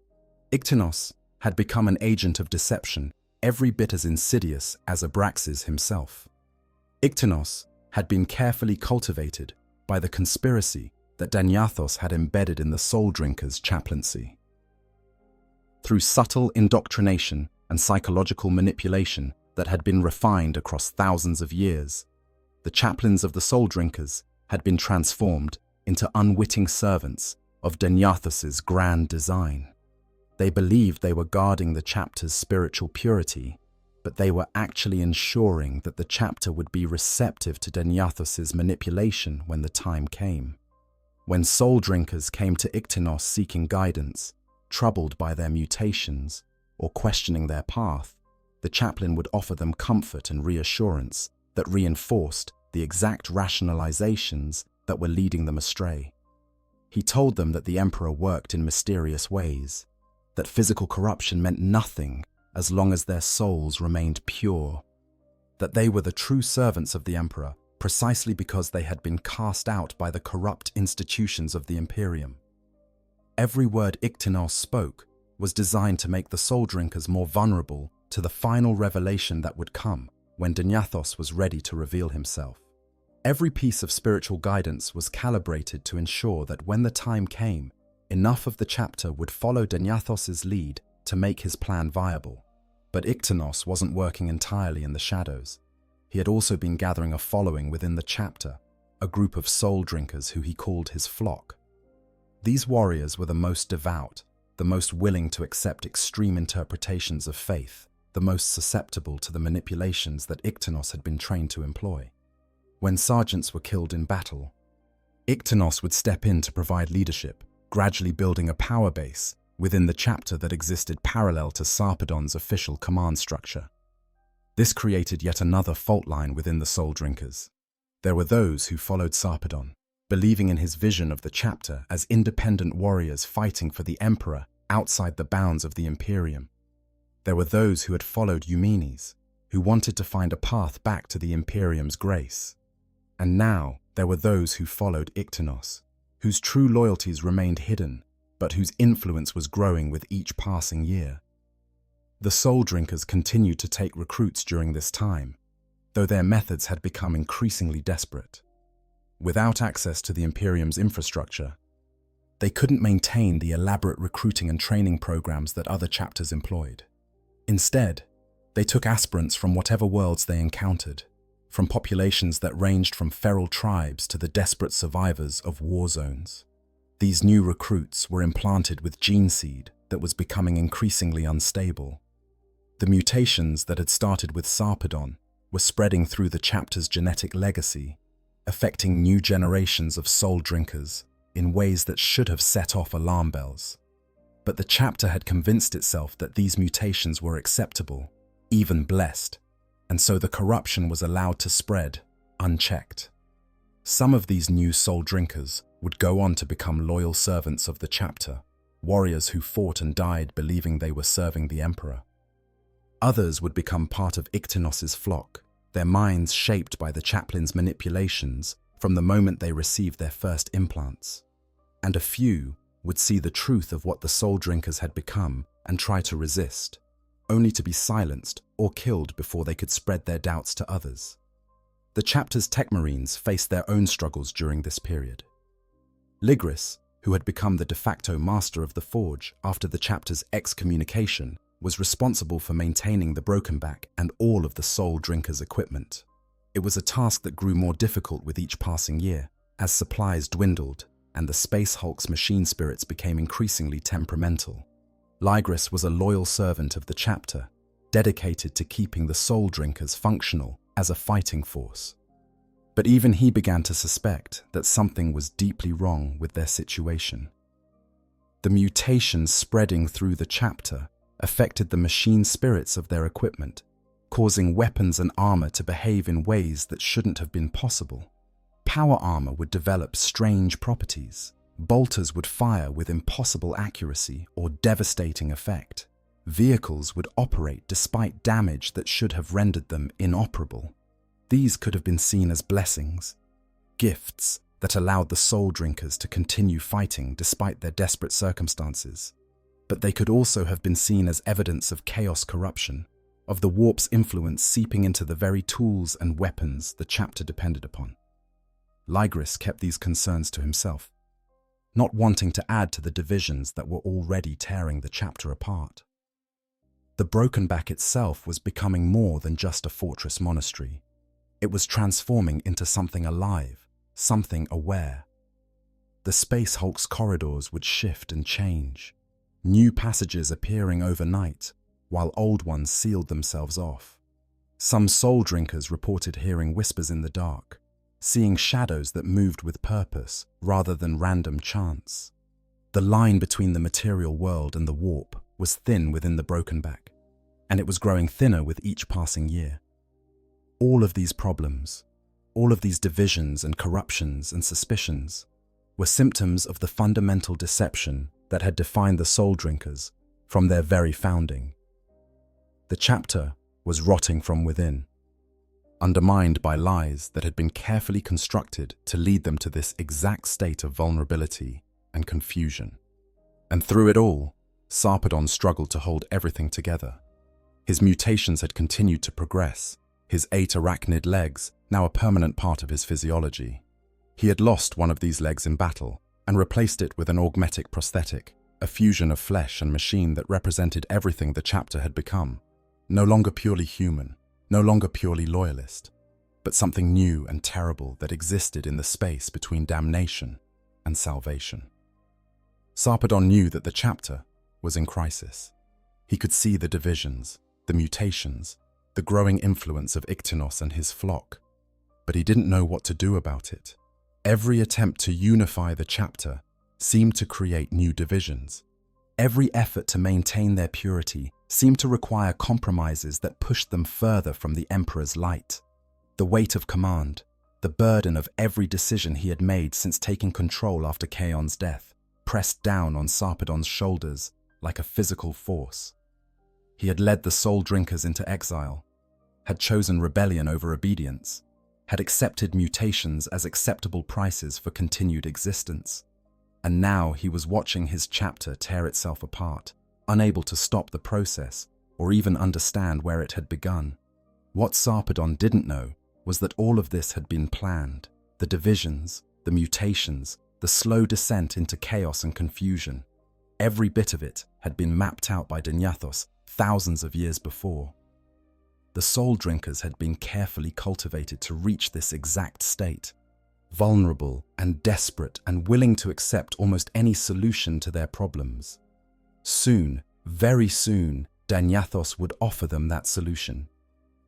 Iktinos had become an agent of deception every bit as insidious as Abraxas himself. Iktinos had been carefully cultivated by the conspiracy that Denyathos had embedded in the soul drinkers' chaplaincy. Through subtle indoctrination and psychological manipulation that had been refined across thousands of years. The chaplains of the soul drinkers had been transformed into unwitting servants of Denyathos's grand design. They believed they were guarding the chapter's spiritual purity, but they were actually ensuring that the chapter would be receptive to Denyathos's manipulation when the time came. When soul drinkers came to Iktinos seeking guidance, troubled by their mutations, or questioning their path, the chaplain would offer them comfort and reassurance that reinforced the exact rationalizations that were leading them astray. He told them that the Emperor worked in mysterious ways, that physical corruption meant nothing as long as their souls remained pure, that they were the true servants of the Emperor precisely because they had been cast out by the corrupt institutions of the Imperium. Every word Iktinos spoke was designed to make the soul drinkers more vulnerable to the final revelation that would come when Denyathos was ready to reveal himself. Every piece of spiritual guidance was calibrated to ensure that when the time came, enough of the chapter would follow Denyathos's lead to make his plan viable. But Iktinos wasn't working entirely in the shadows. He had also been gathering a following within the chapter, a group of soul drinkers who he called his flock. These warriors were the most devout, the most willing to accept extreme interpretations of faith, the most susceptible to the manipulations that Iktinos had been trained to employ. When sergeants were killed in battle, Iktinos would step in to provide leadership, gradually building a power base within the chapter that existed parallel to Sarpedon's official command structure. This created yet another fault line within the soul drinkers. There were those who followed Sarpedon, believing in his vision of the chapter as independent warriors fighting for the Emperor outside the bounds of the Imperium. There were those who had followed Eumenes, who wanted to find a path back to the Imperium's grace. And now there were those who followed Iktinos, whose true loyalties remained hidden, but whose influence was growing with each passing year. The soul drinkers continued to take recruits during this time, though their methods had become increasingly desperate. Without access to the Imperium's infrastructure, they couldn't maintain the elaborate recruiting and training programs that other chapters employed. Instead, they took aspirants from whatever worlds they encountered, from populations that ranged from feral tribes to the desperate survivors of war zones. These new recruits were implanted with gene seed that was becoming increasingly unstable. The mutations that had started with Sarpedon were spreading through the chapter's genetic legacy, affecting new generations of soul drinkers in ways that should have set off alarm bells. But the chapter had convinced itself that these mutations were acceptable, even blessed, and so the corruption was allowed to spread, unchecked. Some of these new soul drinkers would go on to become loyal servants of the chapter, warriors who fought and died believing they were serving the Emperor. Others would become part of Iktinos's flock, their minds shaped by the chaplain's manipulations from the moment they received their first implants. And a few would see the truth of what the soul drinkers had become and try to resist, only to be silenced or killed before they could spread their doubts to others. The chapter's tech marines faced their own struggles during this period. Ligris, who had become the de facto master of the forge after the chapter's excommunication, was responsible for maintaining the Broken Back and all of the soul drinkers' equipment. It was a task that grew more difficult with each passing year, as supplies dwindled and the Space Hulk's machine spirits became increasingly temperamental. Ligris was a loyal servant of the chapter, dedicated to keeping the soul drinkers functional as a fighting force. But even he began to suspect that something was deeply wrong with their situation. The mutations spreading through the chapter affected the machine spirits of their equipment, causing weapons and armor to behave in ways that shouldn't have been possible. Power armor would develop strange properties. Bolters would fire with impossible accuracy or devastating effect. Vehicles would operate despite damage that should have rendered them inoperable. These could have been seen as blessings, gifts that allowed the soul drinkers to continue fighting despite their desperate circumstances. But they could also have been seen as evidence of chaos corruption, of the warp's influence seeping into the very tools and weapons the chapter depended upon. Ligris kept these concerns to himself, not wanting to add to the divisions that were already tearing the chapter apart. The Broken Back itself was becoming more than just a fortress monastery. It was transforming into something alive, something aware. The Space Hulk's corridors would shift and change, new passages appearing overnight, while old ones sealed themselves off. Some soul drinkers reported hearing whispers in the dark, seeing shadows that moved with purpose rather than random chance. The line between the material world and the warp was thin within the Broken Back, and it was growing thinner with each passing year. All of these problems, all of these divisions and corruptions and suspicions, were symptoms of the fundamental deception that had defined the soul drinkers from their very founding. The chapter was rotting from within, undermined by lies that had been carefully constructed to lead them to this exact state of vulnerability and confusion. And through it all, Sarpedon struggled to hold everything together. His mutations had continued to progress, his 8 arachnid legs now a permanent part of his physiology. He had lost one of these legs in battle and replaced it with an augmetic prosthetic, a fusion of flesh and machine that represented everything the chapter had become. No longer purely human, no longer purely loyalist, but something new and terrible that existed in the space between damnation and salvation. Sarpedon knew that the chapter was in crisis. He could see the divisions, the mutations, the growing influence of Ictinos and his flock, but he didn't know what to do about it. Every attempt to unify the chapter seemed to create new divisions. Every effort to maintain their purity seemed to require compromises that pushed them further from the Emperor's light. The weight of command, the burden of every decision he had made since taking control after Chaon's death, pressed down on Sarpedon's shoulders like a physical force. He had led the soul drinkers into exile, had chosen rebellion over obedience, had accepted mutations as acceptable prices for continued existence. And now he was watching his chapter tear itself apart, unable to stop the process or even understand where it had begun. What Sarpedon didn't know was that all of this had been planned. The divisions, the mutations, the slow descent into chaos and confusion. Every bit of it had been mapped out by Dinyathos thousands of years before. The soul drinkers had been carefully cultivated to reach this exact state, vulnerable and desperate and willing to accept almost any solution to their problems. Soon, very soon, Dinyathos would offer them that solution.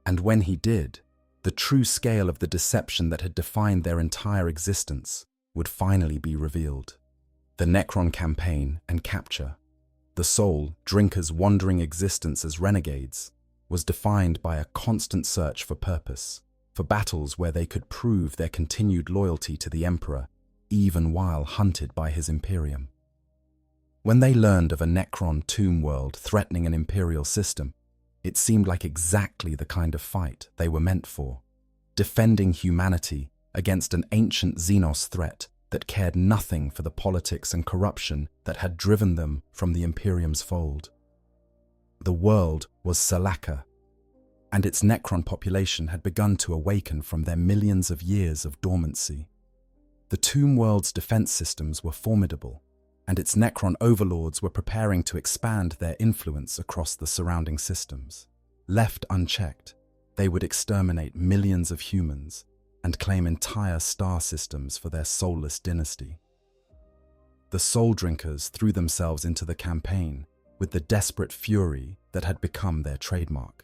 And when he did, the true scale of the deception that had defined their entire existence would finally be revealed. The Necron campaign and capture, the soul drinkers' wandering existence as renegades, was defined by a constant search for purpose, for battles where they could prove their continued loyalty to the Emperor, even while hunted by his Imperium. When they learned of a Necron tomb world threatening an Imperial system, it seemed like exactly the kind of fight they were meant for, defending humanity against an ancient Xenos threat that cared nothing for the politics and corruption that had driven them from the Imperium's fold. The world was Salaka, and its Necron population had begun to awaken from their millions of years of dormancy. The tomb world's defense systems were formidable, and its Necron overlords were preparing to expand their influence across the surrounding systems. Left unchecked, they would exterminate millions of humans and claim entire star systems for their soulless dynasty. The soul drinkers threw themselves into the campaign with the desperate fury that had become their trademark.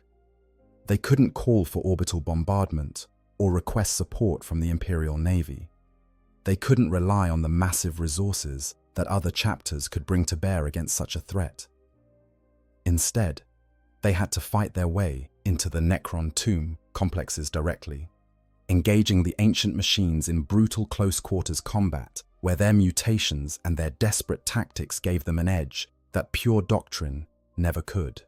They couldn't call for orbital bombardment or request support from the Imperial Navy. They couldn't rely on the massive resources that other chapters could bring to bear against such a threat. Instead, they had to fight their way into the Necron tomb complexes directly, engaging the ancient machines in brutal close-quarters combat where their mutations and their desperate tactics gave them an edge that pure doctrine never could.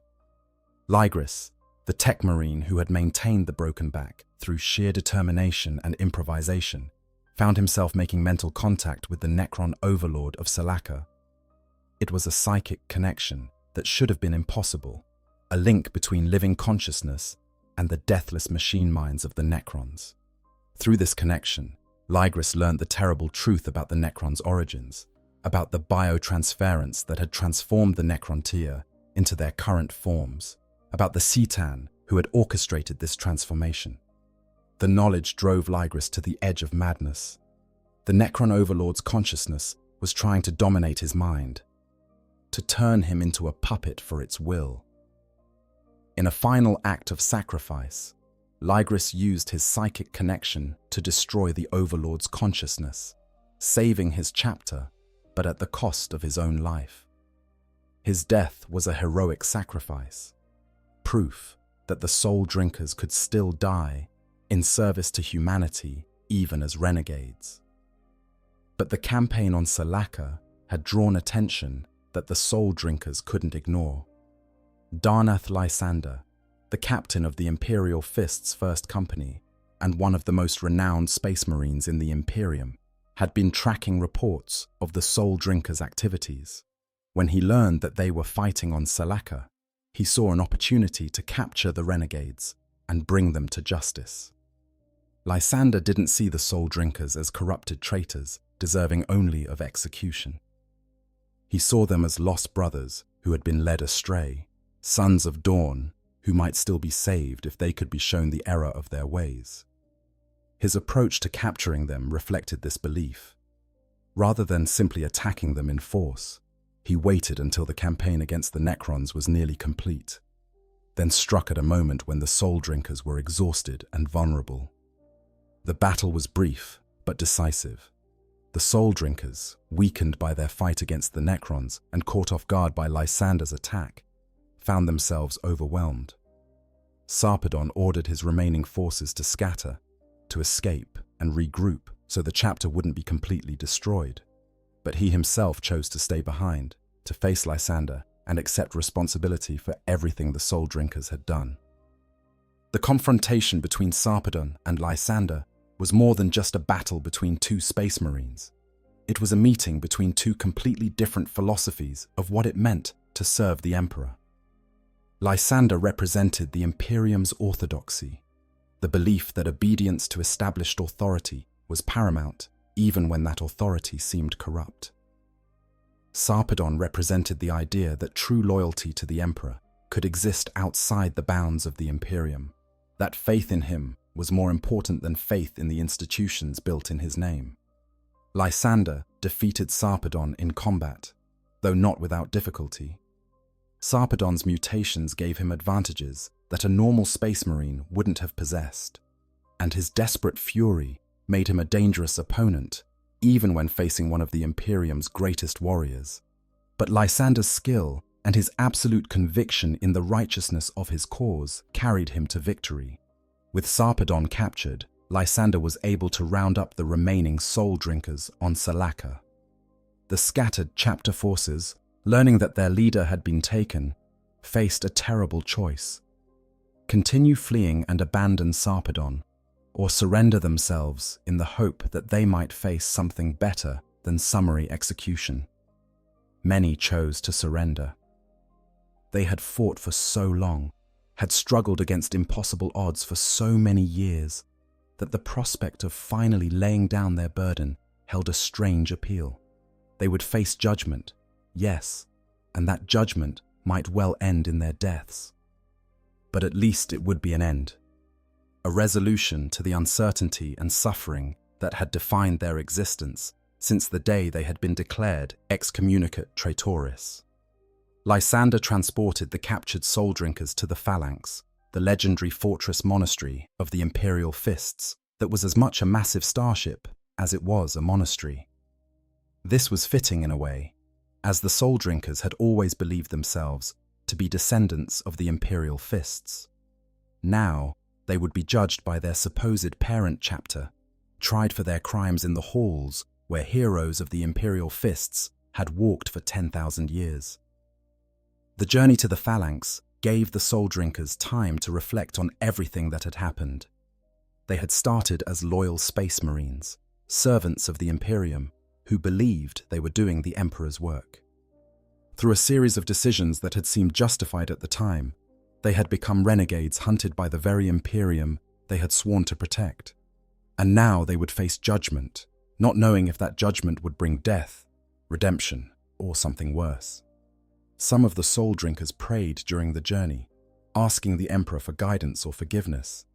Lygris, the tech marine who had maintained the Broken Back through sheer determination and improvisation, found himself making mental contact with the Necron overlord of Salaka. It was a psychic connection that should have been impossible, a link between living consciousness and the deathless machine minds of the Necrons. Through this connection, Lygris learned the terrible truth about the Necrons' origins, about the biotransference that had transformed the Necrontia into their current forms. about the Citan who had orchestrated this transformation. The knowledge drove Ligris to the edge of madness. The Necron overlord's consciousness was trying to dominate his mind, to turn him into a puppet for its will. In a final act of sacrifice, Ligris used his psychic connection to destroy the overlord's consciousness, saving his chapter, but at the cost of his own life. His death was a heroic sacrifice, proof that the soul drinkers could still die in service to humanity, even as renegades. But the campaign on Salaka had drawn attention that the soul drinkers couldn't ignore. Darnath Lysander, the captain of the Imperial Fist's first company and one of the most renowned space marines in the Imperium, had been tracking reports of the soul drinkers' activities. When he learned that they were fighting on Salaka, he saw an opportunity to capture the renegades and bring them to justice. Lysander didn't see the soul drinkers as corrupted traitors, deserving only of execution. He saw them as lost brothers who had been led astray, sons of Dawn who might still be saved if they could be shown the error of their ways. His approach to capturing them reflected this belief. Rather than simply attacking them in force, he waited until the campaign against the Necrons was nearly complete, then struck at a moment when the soul drinkers were exhausted and vulnerable. The battle was brief but decisive. The soul drinkers, weakened by their fight against the Necrons and caught off guard by Lysander's attack, found themselves overwhelmed. Sarpedon ordered his remaining forces to scatter, to escape and regroup so the chapter wouldn't be completely destroyed. But he himself chose to stay behind, to face Lysander and accept responsibility for everything the soul drinkers had done. The confrontation between Sarpedon and Lysander was more than just a battle between two space marines. It was a meeting between two completely different philosophies of what it meant to serve the Emperor. Lysander represented the Imperium's orthodoxy, the belief that obedience to established authority was paramount even when that authority seemed corrupt. Sarpedon represented the idea that true loyalty to the Emperor could exist outside the bounds of the Imperium, that faith in him was more important than faith in the institutions built in his name. Lysander defeated Sarpedon in combat, though not without difficulty. Sarpedon's mutations gave him advantages that a normal space marine wouldn't have possessed, and his desperate fury made him a dangerous opponent, even when facing one of the Imperium's greatest warriors. But Lysander's skill and his absolute conviction in the righteousness of his cause carried him to victory. With Sarpedon captured, Lysander was able to round up the remaining soul drinkers on Salaka. The scattered chapter forces, learning that their leader had been taken, faced a terrible choice: continue fleeing and abandon Sarpedon, or surrender themselves in the hope that they might face something better than summary execution. Many chose to surrender. They had fought for so long, had struggled against impossible odds for so many years, that the prospect of finally laying down their burden held a strange appeal. They would face judgment, yes, and that judgment might well end in their deaths. But at least it would be an end, a resolution to the uncertainty and suffering that had defined their existence since the day they had been declared excommunicate traitoris. Lysander transported the captured soul drinkers to the Phalanx, the legendary fortress monastery of the Imperial Fists that was as much a massive starship as it was a monastery. This was fitting in a way, as the soul drinkers had always believed themselves to be descendants of the Imperial Fists. Now, they would be judged by their supposed parent chapter, tried for their crimes in the halls where heroes of the Imperial Fists had walked for 10,000 years. The journey to the Phalanx gave the soul drinkers time to reflect on everything that had happened. They had started as loyal space marines, servants of the Imperium, who believed they were doing the Emperor's work. Through a series of decisions that had seemed justified at the time, they had become renegades hunted by the very Imperium they had sworn to protect. And now they would face judgment, not knowing if that judgment would bring death, redemption, or something worse. Some of the soul drinkers prayed during the journey, asking the Emperor for guidance or forgiveness.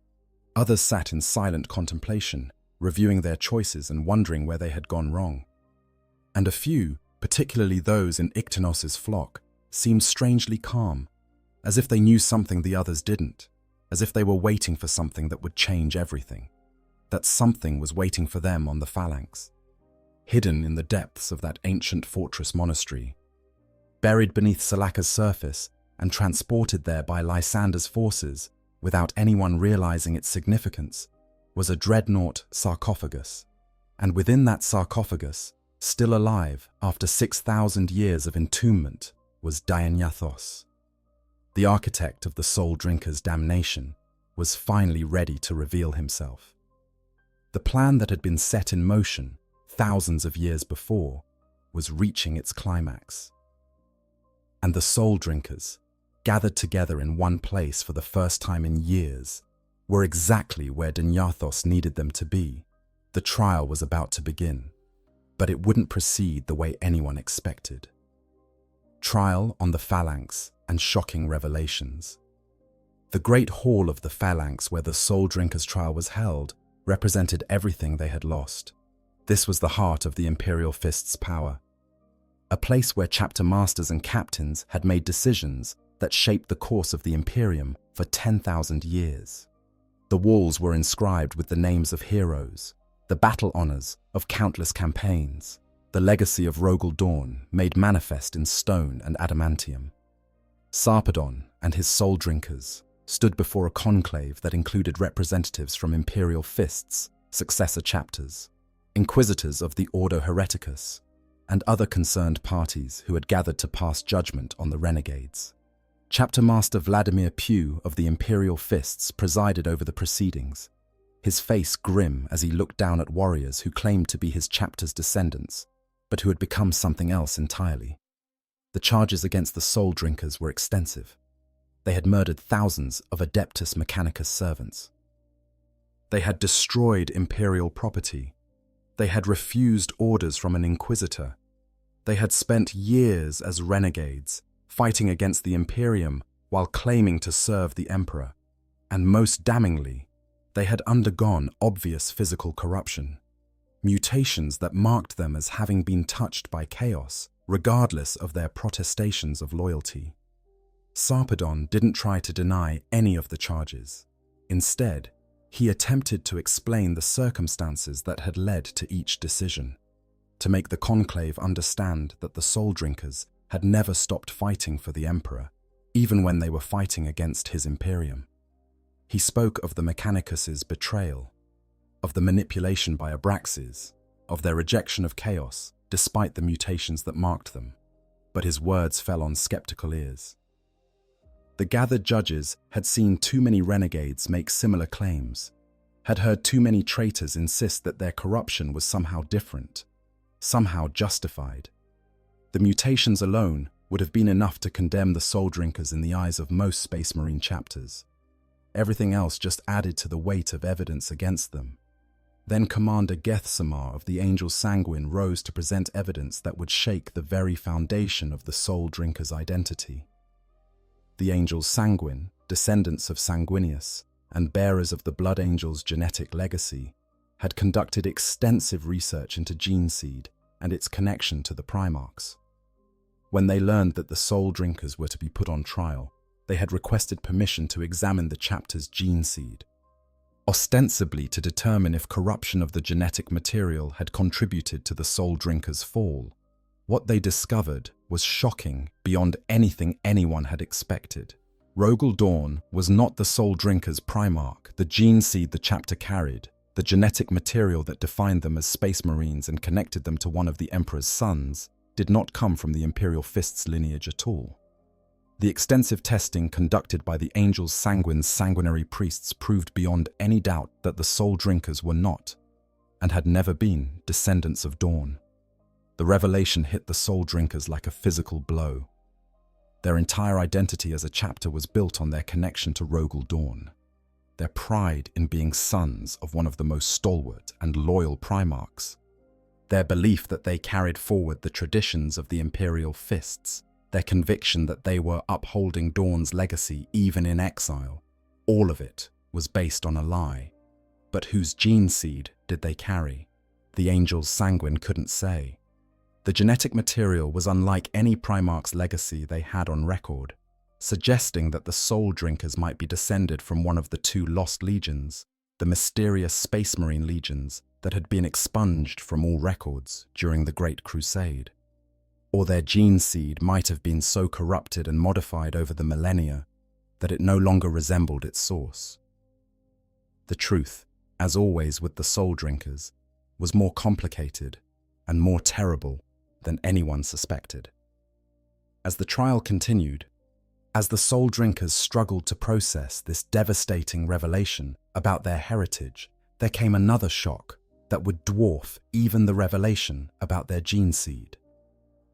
Others sat in silent contemplation, reviewing their choices and wondering where they had gone wrong. And a few, particularly those in Iktinos's flock, seemed strangely calm, as if they knew something the others didn't, as if they were waiting for something that would change everything. That something was waiting for them on the phalanx, hidden in the depths of that ancient fortress monastery, buried beneath Salaka's surface and transported there by Lysander's forces without anyone realizing its significance, was a dreadnought sarcophagus. And within that sarcophagus, still alive after 6,000 years of entombment, was Dianyathos. The architect of the Soul Drinker's damnation was finally ready to reveal himself. The plan that had been set in motion thousands of years before was reaching its climax. And the Soul Drinkers, gathered together in one place for the first time in years, were exactly where Dinyathos needed them to be. The trial was about to begin, but it wouldn't proceed the way anyone expected. Trial on the phalanx and shocking revelations. The great hall of the phalanx where the Soul Drinkers' trial was held represented everything they had lost. This was the heart of the Imperial Fist's power, a place where chapter masters and captains had made decisions that shaped the course of the Imperium for 10,000 years. The walls were inscribed with the names of heroes, the battle honors of countless campaigns, the legacy of Rogel Dawn made manifest in stone and adamantium. Sarpedon and his Soul Drinkers stood before a conclave that included representatives from Imperial Fists, successor chapters, inquisitors of the Ordo Hereticus, and other concerned parties who had gathered to pass judgment on the renegades. Chapter Master Vladimir Pugh of the Imperial Fists presided over the proceedings, his face grim as he looked down at warriors who claimed to be his chapter's descendants, but who had become something else entirely. The charges against the Soul Drinkers were extensive. They had murdered thousands of Adeptus Mechanicus servants. They had destroyed Imperial property. They had refused orders from an Inquisitor. They had spent years as renegades, fighting against the Imperium while claiming to serve the Emperor. And most damningly, they had undergone obvious physical corruption, mutations that marked them as having been touched by chaos, regardless of their protestations of loyalty. Sarpedon didn't try to deny any of the charges. Instead, he attempted to explain the circumstances that had led to each decision, to make the conclave understand that the Soul Drinkers had never stopped fighting for the Emperor, even when they were fighting against his Imperium. He spoke of the Mechanicus' betrayal, of the manipulation by Abraxes, of their rejection of chaos despite the mutations that marked them, but his words fell on skeptical ears. The gathered judges had seen too many renegades make similar claims, had heard too many traitors insist that their corruption was somehow different, somehow justified. The mutations alone would have been enough to condemn the Soul Drinkers in the eyes of most Space Marine chapters. Everything else just added to the weight of evidence against them. Then Commander Gethsemar of the Angels Sanguine rose to present evidence that would shake the very foundation of the Soul Drinkers' identity. The Angels Sanguine, descendants of Sanguinius and bearers of the Blood Angel's genetic legacy, had conducted extensive research into gene seed and its connection to the Primarchs. When they learned that the Soul Drinkers were to be put on trial, they had requested permission to examine the chapter's gene seed, ostensibly to determine if corruption of the genetic material had contributed to the Soul Drinkers' fall. What they discovered was shocking beyond anything anyone had expected. Rogel Dawn was not the Soul Drinkers' Primarch. The gene seed the chapter carried, the genetic material that defined them as Space Marines and connected them to one of the Emperor's sons, did not come from the Imperial Fist's lineage at all. The extensive testing conducted by the Angels Sanguine's sanguinary priests proved beyond any doubt that the Soul Drinkers were not, and had never been, descendants of Dawn. The revelation hit the Soul Drinkers like a physical blow. Their entire identity as a chapter was built on their connection to Rogel Dawn, their pride in being sons of one of the most stalwart and loyal Primarchs, their belief that they carried forward the traditions of the Imperial Fists, their conviction that they were upholding Dawn's legacy even in exile. All of it was based on a lie. But whose gene seed did they carry? The Angel's sanguine couldn't say. The genetic material was unlike any Primarch's legacy they had on record, suggesting that the Soul Drinkers might be descended from one of the two lost legions, the mysterious Space Marine legions that had been expunged from all records during the Great Crusade. Or their gene seed might have been so corrupted and modified over the millennia that it no longer resembled its source. The truth, as always with the Soul Drinkers, was more complicated and more terrible than anyone suspected. As the trial continued, as the Soul Drinkers struggled to process this devastating revelation about their heritage, there came another shock that would dwarf even the revelation about their gene seed.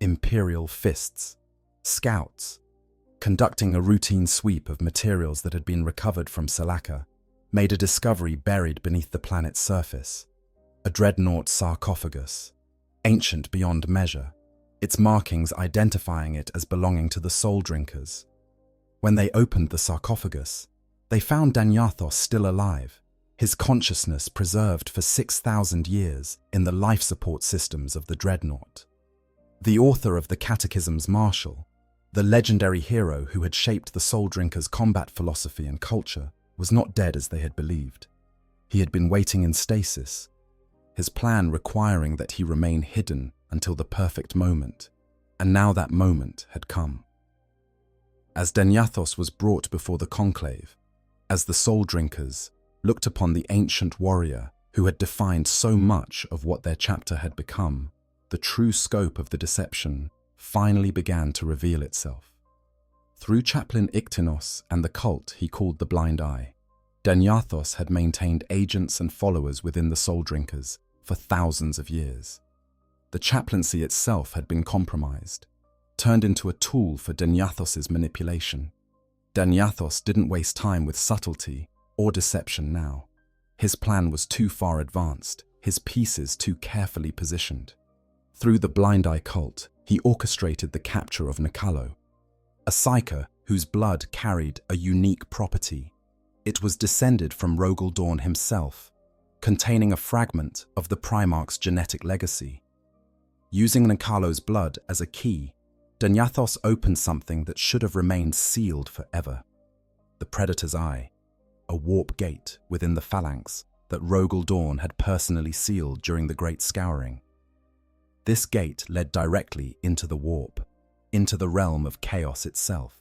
Imperial fists, scouts, conducting a routine sweep of materials that had been recovered from Salaka, made a discovery buried beneath the planet's surface. A dreadnought sarcophagus, ancient beyond measure, its markings identifying it as belonging to the Soul Drinkers. When they opened the sarcophagus, they found Danyathos still alive, his consciousness preserved for 6,000 years in the life support systems of the dreadnought. The author of the Catechism's Marshal, the legendary hero who had shaped the Soul Drinkers' combat philosophy and culture, was not dead as they had believed. He had been waiting in stasis, his plan requiring that he remain hidden until the perfect moment, and now that moment had come. As Danyathos was brought before the conclave, as the Soul Drinkers looked upon the ancient warrior who had defined so much of what their chapter had become, the true scope of the deception finally began to reveal itself. Through Chaplain Iktinos and the cult he called the Blind Eye, Danyathos had maintained agents and followers within the Soul Drinkers for thousands of years. The chaplaincy itself had been compromised, turned into a tool for Danyathos' manipulation. Danyathos didn't waste time with subtlety or deception now. His plan was too far advanced, his pieces too carefully positioned. Through the Blind Eye cult, he orchestrated the capture of Nikalo, a psyker whose blood carried a unique property. It was descended from Rogel Dawn himself, containing a fragment of the Primarch's genetic legacy. Using Nikalo's blood as a key, Danyathos opened something that should have remained sealed forever. The Predator's Eye, a warp gate within the phalanx that Rogel Dawn had personally sealed during the Great Scouring. This gate led directly into the warp, into the realm of chaos itself.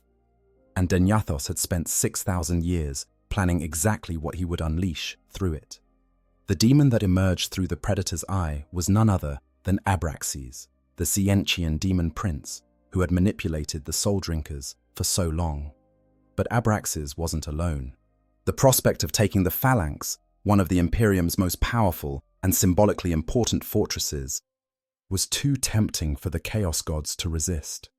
And Danyathos had spent 6,000 years planning exactly what he would unleash through it. The demon that emerged through the Predator's Eye was none other than Abraxas, the Scientian demon prince who had manipulated the Soul Drinkers for so long. But Abraxas wasn't alone. The prospect of taking the phalanx, one of the Imperium's most powerful and symbolically important fortresses, was too tempting for the Chaos Gods to resist.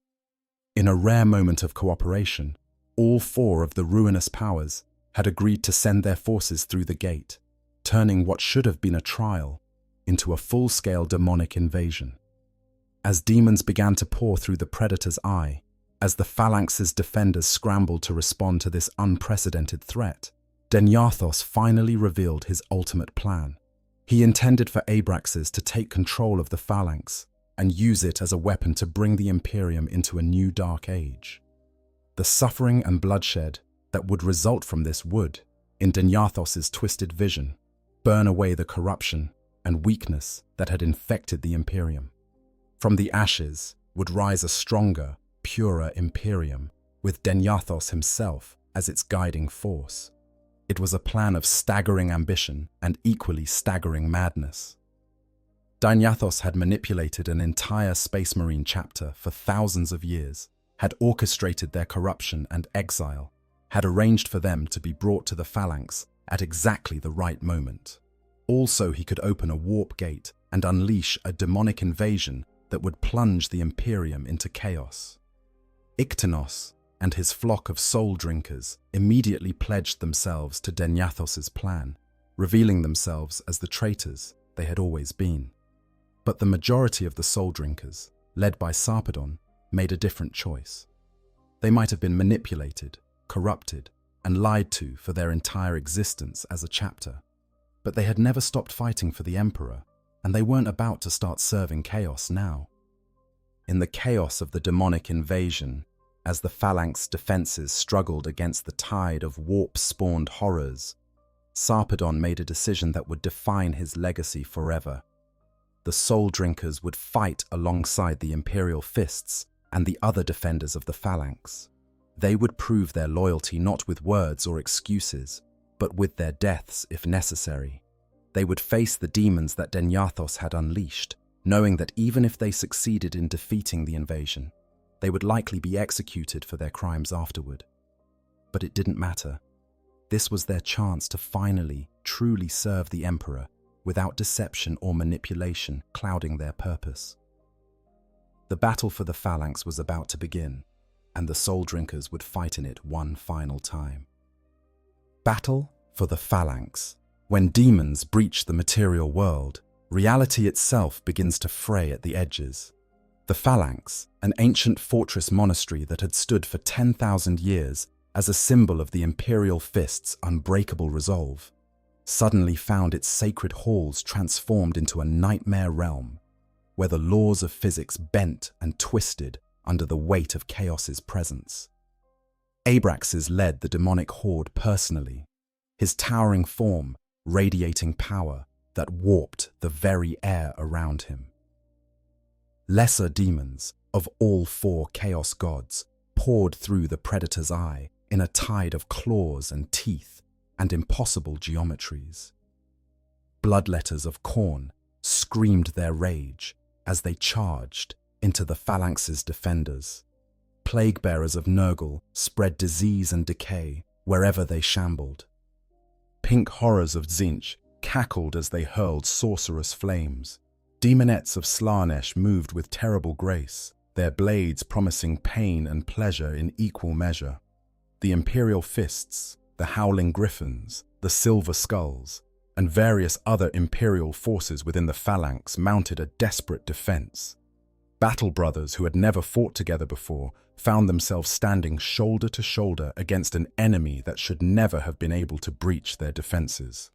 In a rare moment of cooperation, all four of the ruinous powers had agreed to send their forces through the gate, turning what should have been a trial into a full-scale demonic invasion. As demons began to pour through the Predator's Eye, as the phalanx's defenders scrambled to respond to this unprecedented threat, Danyathos finally revealed his ultimate plan. He intended for Abraxas to take control of the phalanx and use it as a weapon to bring the Imperium into a new dark age. The suffering and bloodshed that would result from this would, in Danyathos' twisted vision, burn away the corruption and weakness that had infected the Imperium. From the ashes would rise a stronger, purer Imperium, with Danyathos himself as its guiding force. It was a plan of staggering ambition and equally staggering madness. Danyathos had manipulated an entire Space Marine chapter for thousands of years, had orchestrated their corruption and exile, had arranged for them to be brought to the phalanx at exactly the right moment. Also, he could open a warp gate and unleash a demonic invasion that would plunge the Imperium into chaos. Iktinos and his flock of Soul Drinkers immediately pledged themselves to Danyathos' plan, revealing themselves as the traitors they had always been. But the majority of the Soul Drinkers, led by Sarpedon, made a different choice. They might have been manipulated, corrupted, and lied to for their entire existence as a chapter, but they had never stopped fighting for the Emperor, and they weren't about to start serving chaos now. In the chaos of the demonic invasion, as the Phalanx defenses struggled against the tide of warp-spawned horrors, Sarpedon made a decision that would define his legacy forever. The Soul Drinkers would fight alongside the Imperial Fists and the other defenders of the Phalanx. They would prove their loyalty not with words or excuses, but with their deaths if necessary. They would face the demons that Denyathos had unleashed, knowing that even if they succeeded in defeating the invasion, they would likely be executed for their crimes afterward. But it didn't matter. This was their chance to finally, truly serve the Emperor without deception or manipulation clouding their purpose. The battle for the Phalanx was about to begin, and the Soul Drinkers would fight in it one final time. Battle for the Phalanx. When demons breach the material world, reality itself begins to fray at the edges. The Phalanx, an ancient fortress monastery that had stood for 10,000 years as a symbol of the Imperial Fist's unbreakable resolve, suddenly found its sacred halls transformed into a nightmare realm, where the laws of physics bent and twisted under the weight of chaos's presence. Abraxas led the demonic horde personally, his towering form radiating power that warped the very air around him. Lesser demons of all four chaos gods poured through the Predator's eye in a tide of claws and teeth and impossible geometries. Bloodletters of Khorne screamed their rage as they charged into the Phalanx's defenders. Plague-bearers of Nurgle spread disease and decay wherever they shambled. Pink horrors of Tzeentch cackled as they hurled sorcerous flames. Demonettes of Slaanesh moved with terrible grace, their blades promising pain and pleasure in equal measure. The Imperial Fists, the Howling Griffins, the Silver Skulls, and various other Imperial forces within the Phalanx mounted a desperate defense. Battle brothers who had never fought together before found themselves standing shoulder to shoulder against an enemy that should never have been able to breach their defenses.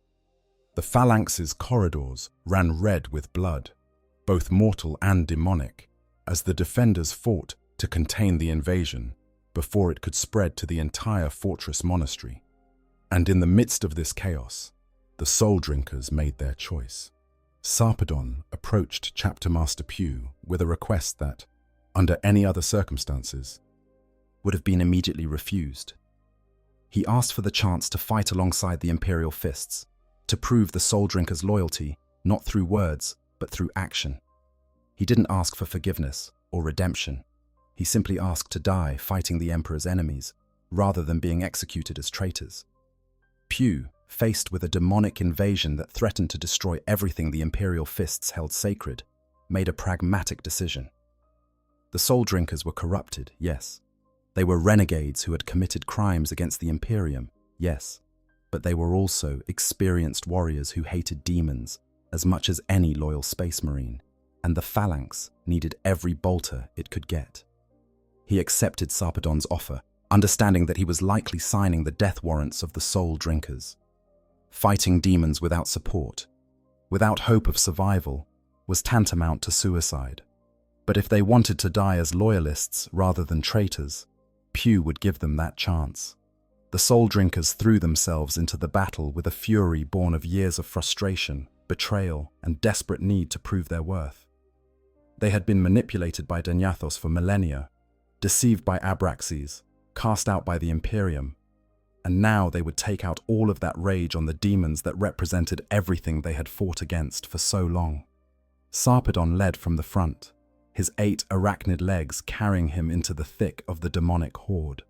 The Phalanx's corridors ran red with blood, both mortal and demonic, as the defenders fought to contain the invasion before it could spread to the entire fortress monastery. And in the midst of this chaos, the Soul Drinkers made their choice. Sarpedon approached Chapter Master Pugh with a request that, under any other circumstances, would have been immediately refused. He asked for the chance to fight alongside the Imperial Fists, to prove the Soul Drinkers' loyalty not through words, but through action. He didn't ask for forgiveness or redemption. He simply asked to die fighting the Emperor's enemies, rather than being executed as traitors. Pugh, faced with a demonic invasion that threatened to destroy everything the Imperial Fists held sacred, made a pragmatic decision. The Soul Drinkers were corrupted, yes. They were renegades who had committed crimes against the Imperium, yes. But they were also experienced warriors who hated demons as much as any loyal space marine, and the Phalanx needed every bolter it could get. He accepted Sarpedon's offer, understanding that he was likely signing the death warrants of the Soul Drinkers. Fighting demons without support, without hope of survival, was tantamount to suicide. But if they wanted to die as loyalists rather than traitors, Pugh would give them that chance. The Soul Drinkers threw themselves into the battle with a fury born of years of frustration, betrayal, and desperate need to prove their worth. They had been manipulated by Denyathos for millennia, deceived by Abraxas, cast out by the Imperium, and now they would take out all of that rage on the demons that represented everything they had fought against for so long. Sarpedon led from the front, his 8 arachnid legs carrying him into the thick of the demonic horde.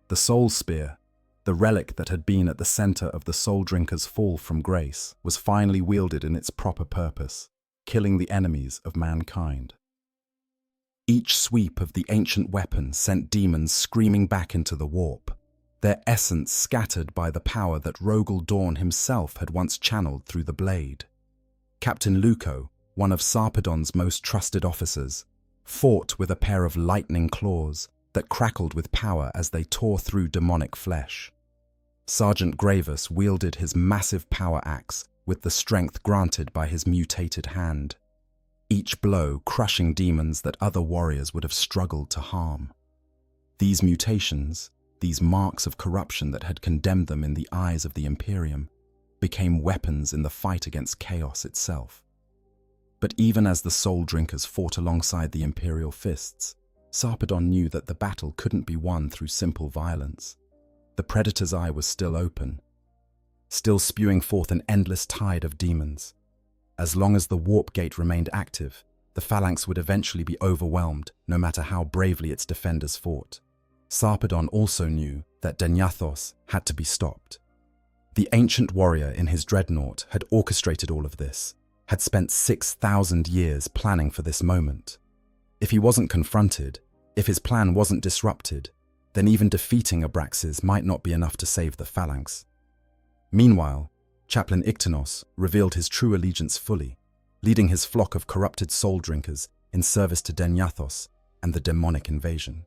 The Soul Spear, the relic that had been at the center of the Soul Drinkers' fall from grace, was finally wielded in its proper purpose, killing the enemies of mankind. Each sweep of the ancient weapon sent demons screaming back into the warp, their essence scattered by the power that Rogel Dawn himself had once channeled through the blade. Captain Luco, one of Sarpedon's most trusted officers, fought with a pair of lightning claws that crackled with power as they tore through demonic flesh. Sergeant Gravis wielded his massive power axe with the strength granted by his mutated hand, each blow crushing demons that other warriors would have struggled to harm. These mutations, these marks of corruption that had condemned them in the eyes of the Imperium, became weapons in the fight against chaos itself. But even as the soul drinkers fought alongside the Imperial fists, Sarpedon knew that the battle couldn't be won through simple violence. The Predator's eye was still open, still spewing forth an endless tide of demons. As long as the warp gate remained active, the phalanx would eventually be overwhelmed, no matter how bravely its defenders fought. Sarpedon also knew that Denyathos had to be stopped. The ancient warrior in his dreadnought had orchestrated all of this, had spent 6,000 years planning for this moment. If he wasn't confronted, if his plan wasn't disrupted, then even defeating Abraxas might not be enough to save the phalanx. Meanwhile, Chaplain Iktinos revealed his true allegiance fully, leading his flock of corrupted soul drinkers in service to Denyathos and the demonic invasion.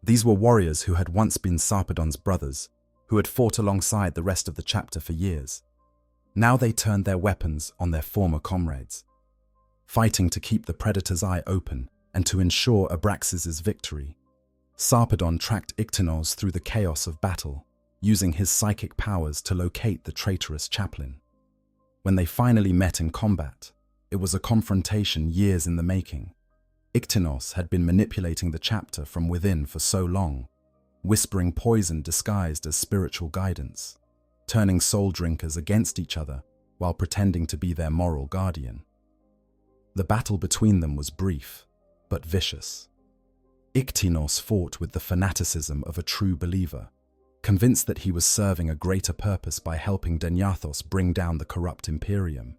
These were warriors who had once been Sarpedon's brothers, who had fought alongside the rest of the chapter for years. Now they turned their weapons on their former comrades, fighting to keep the Predator's eye open and to ensure Abraxas' victory. Sarpedon tracked Iktinos through the chaos of battle, using his psychic powers to locate the traitorous chaplain. When they finally met in combat, it was a confrontation years in the making. Iktinos had been manipulating the chapter from within for so long, whispering poison disguised as spiritual guidance, turning soul drinkers against each other while pretending to be their moral guardian. The battle between them was brief, but vicious. Iktinos fought with the fanaticism of a true believer, convinced that he was serving a greater purpose by helping Denyathos bring down the corrupt Imperium.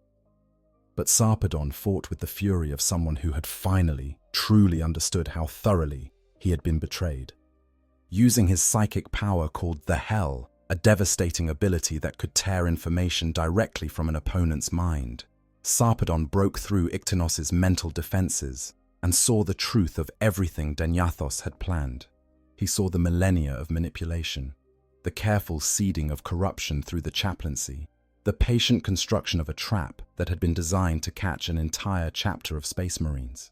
But Sarpedon fought with the fury of someone who had finally, truly understood how thoroughly he had been betrayed. Using his psychic power called the Hell, a devastating ability that could tear information directly from an opponent's mind, Sarpedon broke through Iktinos' mental defenses and saw the truth of everything Denyathos had planned. He saw the millennia of manipulation, the careful seeding of corruption through the chaplaincy, the patient construction of a trap that had been designed to catch an entire chapter of Space Marines.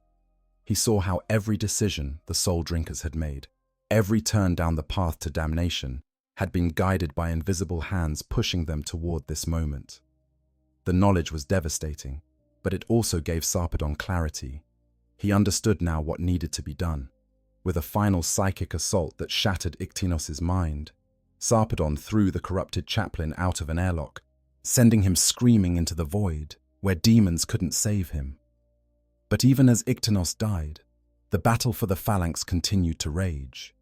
He saw how every decision the soul drinkers had made, every turn down the path to damnation, had been guided by invisible hands pushing them toward this moment. The knowledge was devastating, but it also gave Sarpedon clarity. He understood now what needed to be done. With a final psychic assault that shattered Iktinos' mind, Sarpedon threw the corrupted chaplain out of an airlock, sending him screaming into the void, where demons couldn't save him. But even as Iktinos died, the battle for the phalanx continued to rage.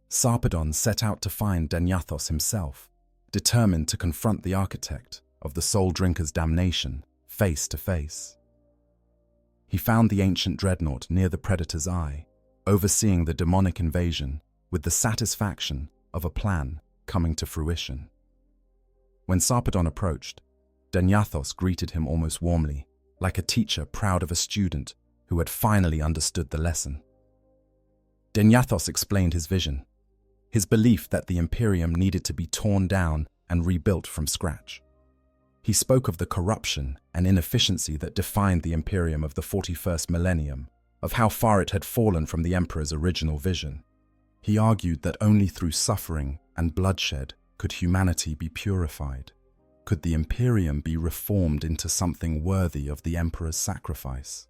Sarpedon set out to find Denyathos himself, determined to confront the architect of the soul drinker's damnation face to face. He found the ancient dreadnought near the Predator's eye, overseeing the demonic invasion with the satisfaction of a plan coming to fruition. When Sarpedon approached, Denyathos greeted him almost warmly, like a teacher proud of a student who had finally understood the lesson. Denyathos explained his vision, his belief that the Imperium needed to be torn down and rebuilt from scratch. He spoke of the corruption and inefficiency that defined the Imperium of the 41st millennium, of how far it had fallen from the Emperor's original vision. He argued that only through suffering and bloodshed could humanity be purified. Could the Imperium be reformed into something worthy of the Emperor's sacrifice?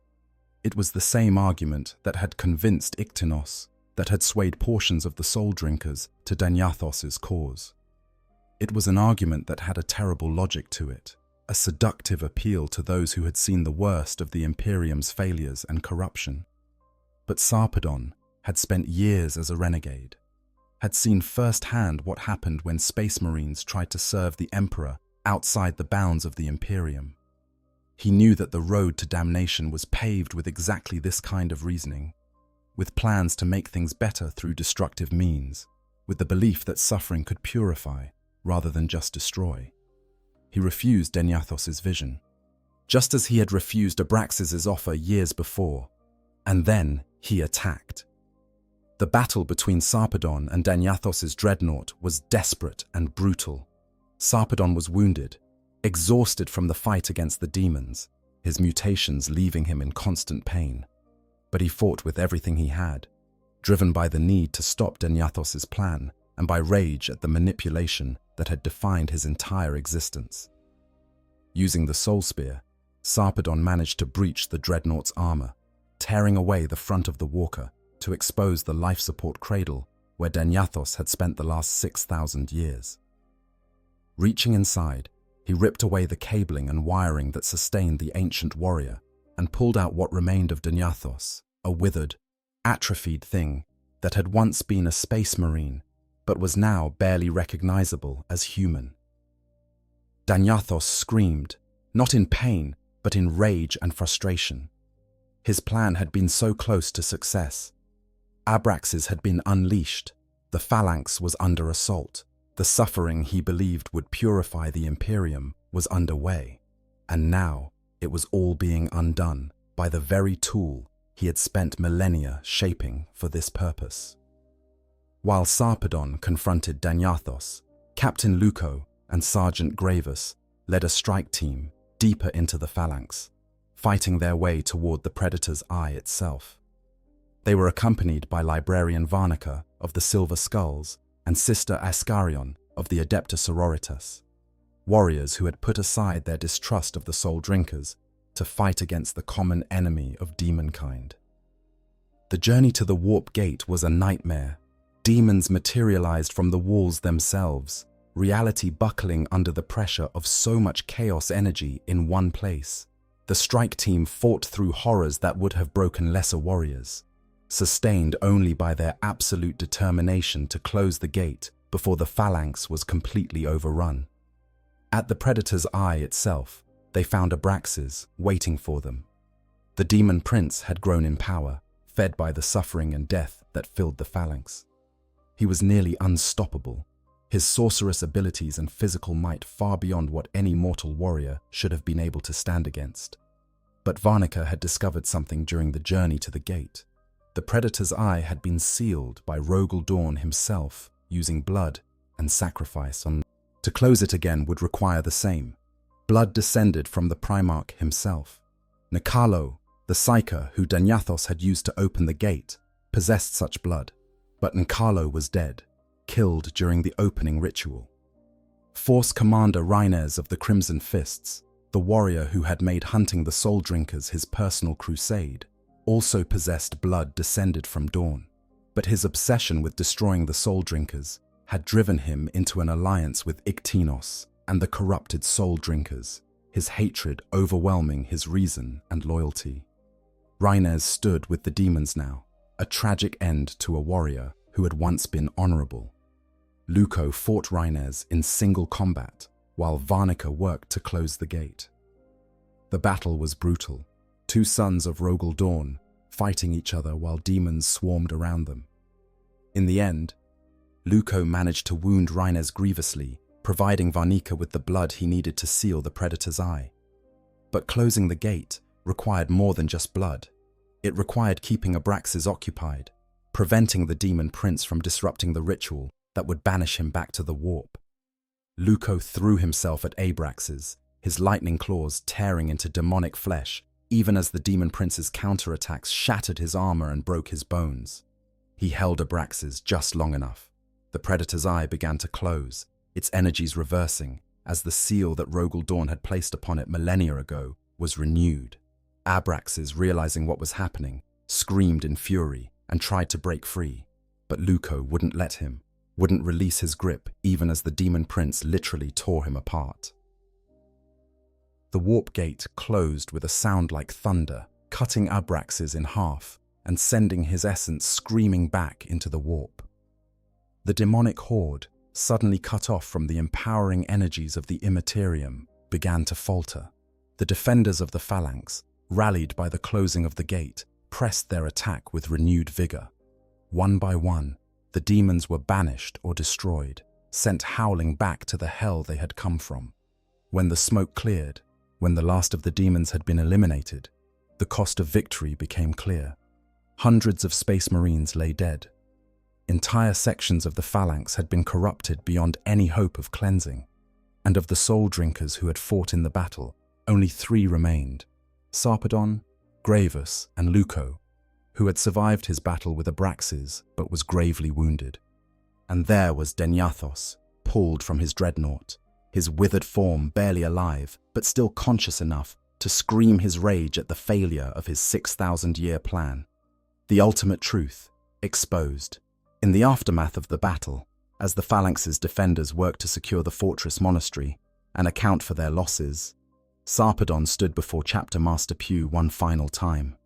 It was the same argument that had convinced Iktinos, that had swayed portions of the soul drinkers to Denyathos' cause. It was an argument that had a terrible logic to it, a seductive appeal to those who had seen the worst of the Imperium's failures and corruption. But Sarpedon had spent years as a renegade, had seen firsthand what happened when Space Marines tried to serve the Emperor outside the bounds of the Imperium. He knew that the road to damnation was paved with exactly this kind of reasoning, with plans to make things better through destructive means, with the belief that suffering could purify rather than just destroy. He refused Denyathos' vision, just as he had refused Abraxas' offer years before. And then, He attacked. The battle between Sarpedon and Danyathos' dreadnought was desperate and brutal. Sarpedon was wounded, exhausted from the fight against the demons, his mutations leaving him in constant pain. But he fought with everything he had, driven by the need to stop Danyathos' plan and by rage at the manipulation that had defined his entire existence. Using the soul spear, Sarpedon managed to breach the dreadnought's armor, tearing away the front of the walker to expose the life support cradle where Danyathos had spent the last 6,000 years. Reaching inside, he ripped away the cabling and wiring that sustained the ancient warrior and pulled out what remained of Danyathos, a withered, atrophied thing that had once been a space marine but was now barely recognizable as human. Danyathos screamed, not in pain, but in rage and frustration. His plan had been so close to success. Abraxas had been unleashed, the phalanx was under assault, the suffering he believed would purify the Imperium was underway, and now it was all being undone by the very tool he had spent millennia shaping for this purpose. While Sarpedon confronted Danyathos, Captain Leuco and Sergeant Gravus led a strike team deeper into the phalanx, fighting their way toward the Predator's eye itself. They were accompanied by Librarian Varnica of the Silver Skulls and Sister Ascarion of the Adepta Sororitas, warriors who had put aside their distrust of the Soul Drinkers to fight against the common enemy of demonkind. The journey to the Warp Gate was a nightmare. Demons materialized from the walls themselves, reality buckling under the pressure of so much chaos energy in one place. The strike team fought through horrors that would have broken lesser warriors, sustained only by their absolute determination to close the gate before the phalanx was completely overrun. At the Predator's eye itself, they found Abraxas waiting for them. The demon prince had grown in power, fed by the suffering and death that filled the phalanx. He was nearly unstoppable, his sorcerous abilities and physical might far beyond what any mortal warrior should have been able to stand against. But Varnica had discovered something during the journey to the gate. The Predator's eye had been sealed by Rogel Dawn himself, using blood and sacrifice on. To close it again would require the same. Blood descended from the Primarch himself. Nicalo, the Psyker who Danyathos had used to open the gate, possessed such blood, but Nicalo was dead, killed during the opening ritual. Force Commander Rhinez of the Crimson Fists, the warrior who had made hunting the Soul Drinkers his personal crusade, also possessed blood descended from Dawn, but his obsession with destroying the Soul Drinkers had driven him into an alliance with Iktinos and the corrupted Soul Drinkers, his hatred overwhelming his reason and loyalty. Rhinez stood with the demons now, a tragic end to a warrior who had once been honorable. Leuco fought Rhinez in single combat, while Varnica worked to close the gate. The battle was brutal, two sons of Rogel Dawn fighting each other while demons swarmed around them. In the end, Leuco managed to wound Rhinez grievously, providing Varnica with the blood he needed to seal the Predator's eye. But closing the gate required more than just blood. It required keeping Abraxas occupied, preventing the demon prince from disrupting the ritual that would banish him back to the warp. Leuco threw himself at Abraxas, his lightning claws tearing into demonic flesh, even as the demon prince's counterattacks shattered his armor and broke his bones. He held Abraxas just long enough. The Predator's eye began to close, its energies reversing, as the seal that Rogel Dawn had placed upon it millennia ago was renewed. Abraxas, realizing what was happening, screamed in fury and tried to break free, but Leuco wouldn't let him, wouldn't release his grip even as the demon prince literally tore him apart. The warp gate closed with a sound like thunder, cutting Abraxas in half and sending his essence screaming back into the warp. The demonic horde, suddenly cut off from the empowering energies of the Imperium, began to falter. The defenders of the phalanx, rallied by the closing of the gate, pressed their attack with renewed vigor. One by one, the demons were banished or destroyed, sent howling back to the hell they had come from. When the smoke cleared, when the last of the demons had been eliminated, the cost of victory became clear. Hundreds of Space Marines lay dead. Entire sections of the phalanx had been corrupted beyond any hope of cleansing, and of the soul drinkers who had fought in the battle, only 3 remained: Sarpedon, Gravus, and Leuco, who had survived his battle with Abraxas but was gravely wounded. And there was Denyathos, pulled from his dreadnought, his withered form barely alive, but still conscious enough to scream his rage at the failure of his 6,000-year plan. The ultimate truth, exposed. In the aftermath of the battle, as the phalanx's defenders worked to secure the fortress monastery and account for their losses, Sarpedon stood before Chapter Master Pugh one final time.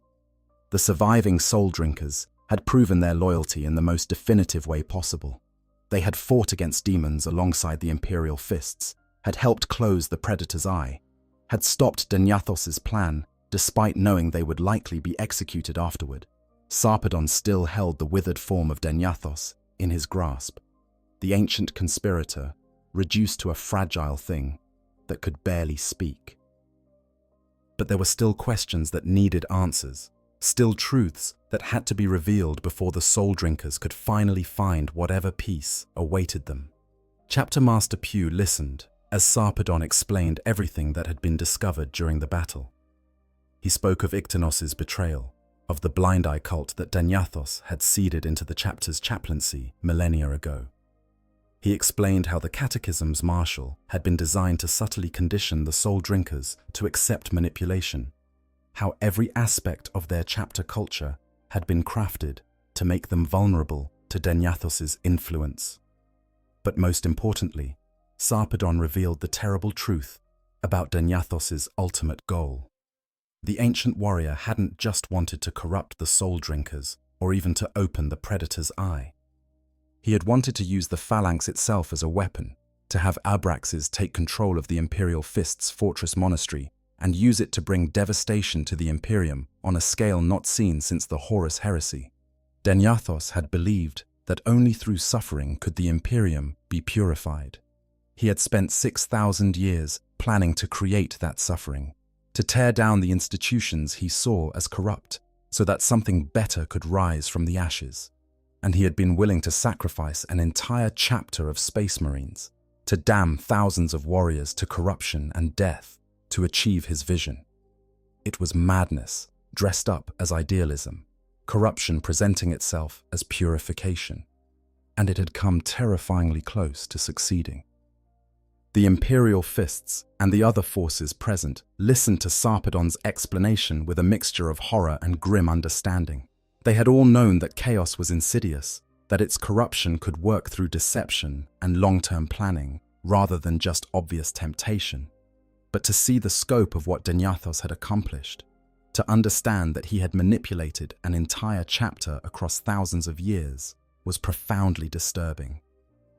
The surviving soul drinkers had proven their loyalty in the most definitive way possible. They had fought against demons alongside the Imperial fists, had helped close the Predator's eye, had stopped Denyathos's plan despite knowing they would likely be executed afterward. Sarpedon still held the withered form of Denyathos in his grasp, the ancient conspirator reduced to a fragile thing that could barely speak. But there were still questions that needed answers, still truths that had to be revealed before the soul drinkers could finally find whatever peace awaited them. Chapter Master Pugh listened as Sarpedon explained everything that had been discovered during the battle. He spoke of Iktinos's betrayal, of the blind eye cult that Denyathos had seeded into the chapter's chaplaincy millennia ago. He explained how the Catechism's marshal had been designed to subtly condition the soul drinkers to accept manipulation, how every aspect of their chapter culture had been crafted to make them vulnerable to Denyathos's influence. But most importantly, Sarpedon revealed the terrible truth about Denyathos's ultimate goal. The ancient warrior hadn't just wanted to corrupt the soul drinkers or even to open the Predator's eye. He had wanted to use the phalanx itself as a weapon, to have Abraxas take control of the Imperial Fist's fortress monastery and use it to bring devastation to the Imperium on a scale not seen since the Horus heresy. Denyathos had believed that only through suffering could the Imperium be purified. He had spent 6,000 years planning to create that suffering, to tear down the institutions he saw as corrupt, so that something better could rise from the ashes. And he had been willing to sacrifice an entire chapter of Space Marines, to damn thousands of warriors to corruption and death, to achieve his vision. It was madness, dressed up as idealism, corruption presenting itself as purification, and it had come terrifyingly close to succeeding. The Imperial Fists and the other forces present listened to Sarpedon's explanation with a mixture of horror and grim understanding. They had all known that chaos was insidious, that its corruption could work through deception and long-term planning rather than just obvious temptation. But to see the scope of what Denyathos had accomplished, to understand that he had manipulated an entire chapter across thousands of years, was profoundly disturbing.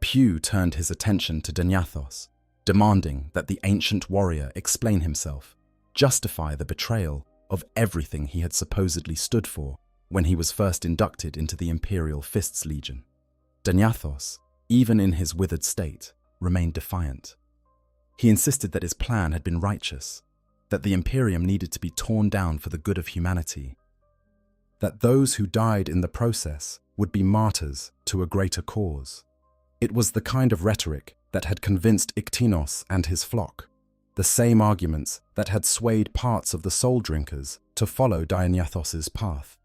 Pugh turned his attention to Denyathos, demanding that the ancient warrior explain himself, justify the betrayal of everything he had supposedly stood for when he was first inducted into the Imperial Fists Legion. Denyathos, even in his withered state, remained defiant. He insisted that his plan had been righteous, that the Imperium needed to be torn down for the good of humanity, that those who died in the process would be martyrs to a greater cause. It was the kind of rhetoric that had convinced Iktinos and his flock, the same arguments that had swayed parts of the soul drinkers to follow Denyathos's path.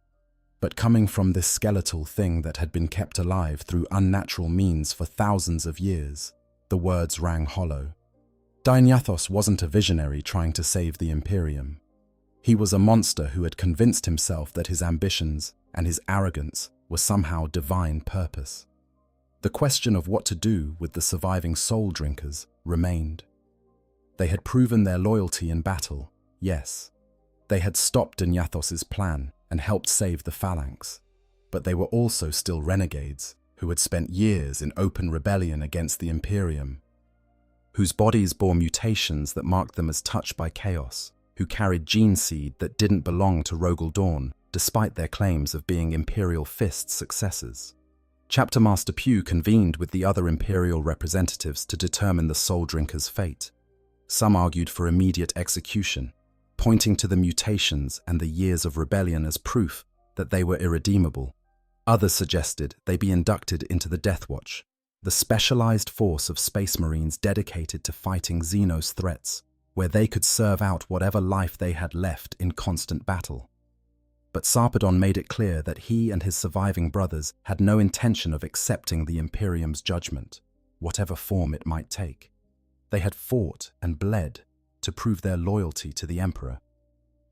But coming from this skeletal thing that had been kept alive through unnatural means for thousands of years, the words rang hollow. Denyathos wasn't a visionary trying to save the Imperium. He was a monster who had convinced himself that his ambitions and his arrogance were somehow divine purpose. The question of what to do with the surviving soul drinkers remained. They had proven their loyalty in battle, yes. They had stopped Denyathos's plan and helped save the phalanx, but they were also still renegades who had spent years in open rebellion against the Imperium, whose bodies bore mutations that marked them as touched by chaos, who carried gene seed that didn't belong to Rogel Dawn, despite their claims of being Imperial Fist successors. Chapter Master Pugh convened with the other Imperial representatives to determine the soul drinkers' fate. Some argued for immediate execution, pointing to the mutations and the years of rebellion as proof that they were irredeemable. Others suggested they be inducted into the Death Watch, the specialized force of Space Marines dedicated to fighting Xenos threats, where they could serve out whatever life they had left in constant battle. But Sarpedon made it clear that he and his surviving brothers had no intention of accepting the Imperium's judgment, whatever form it might take. They had fought and bled to prove their loyalty to the Emperor,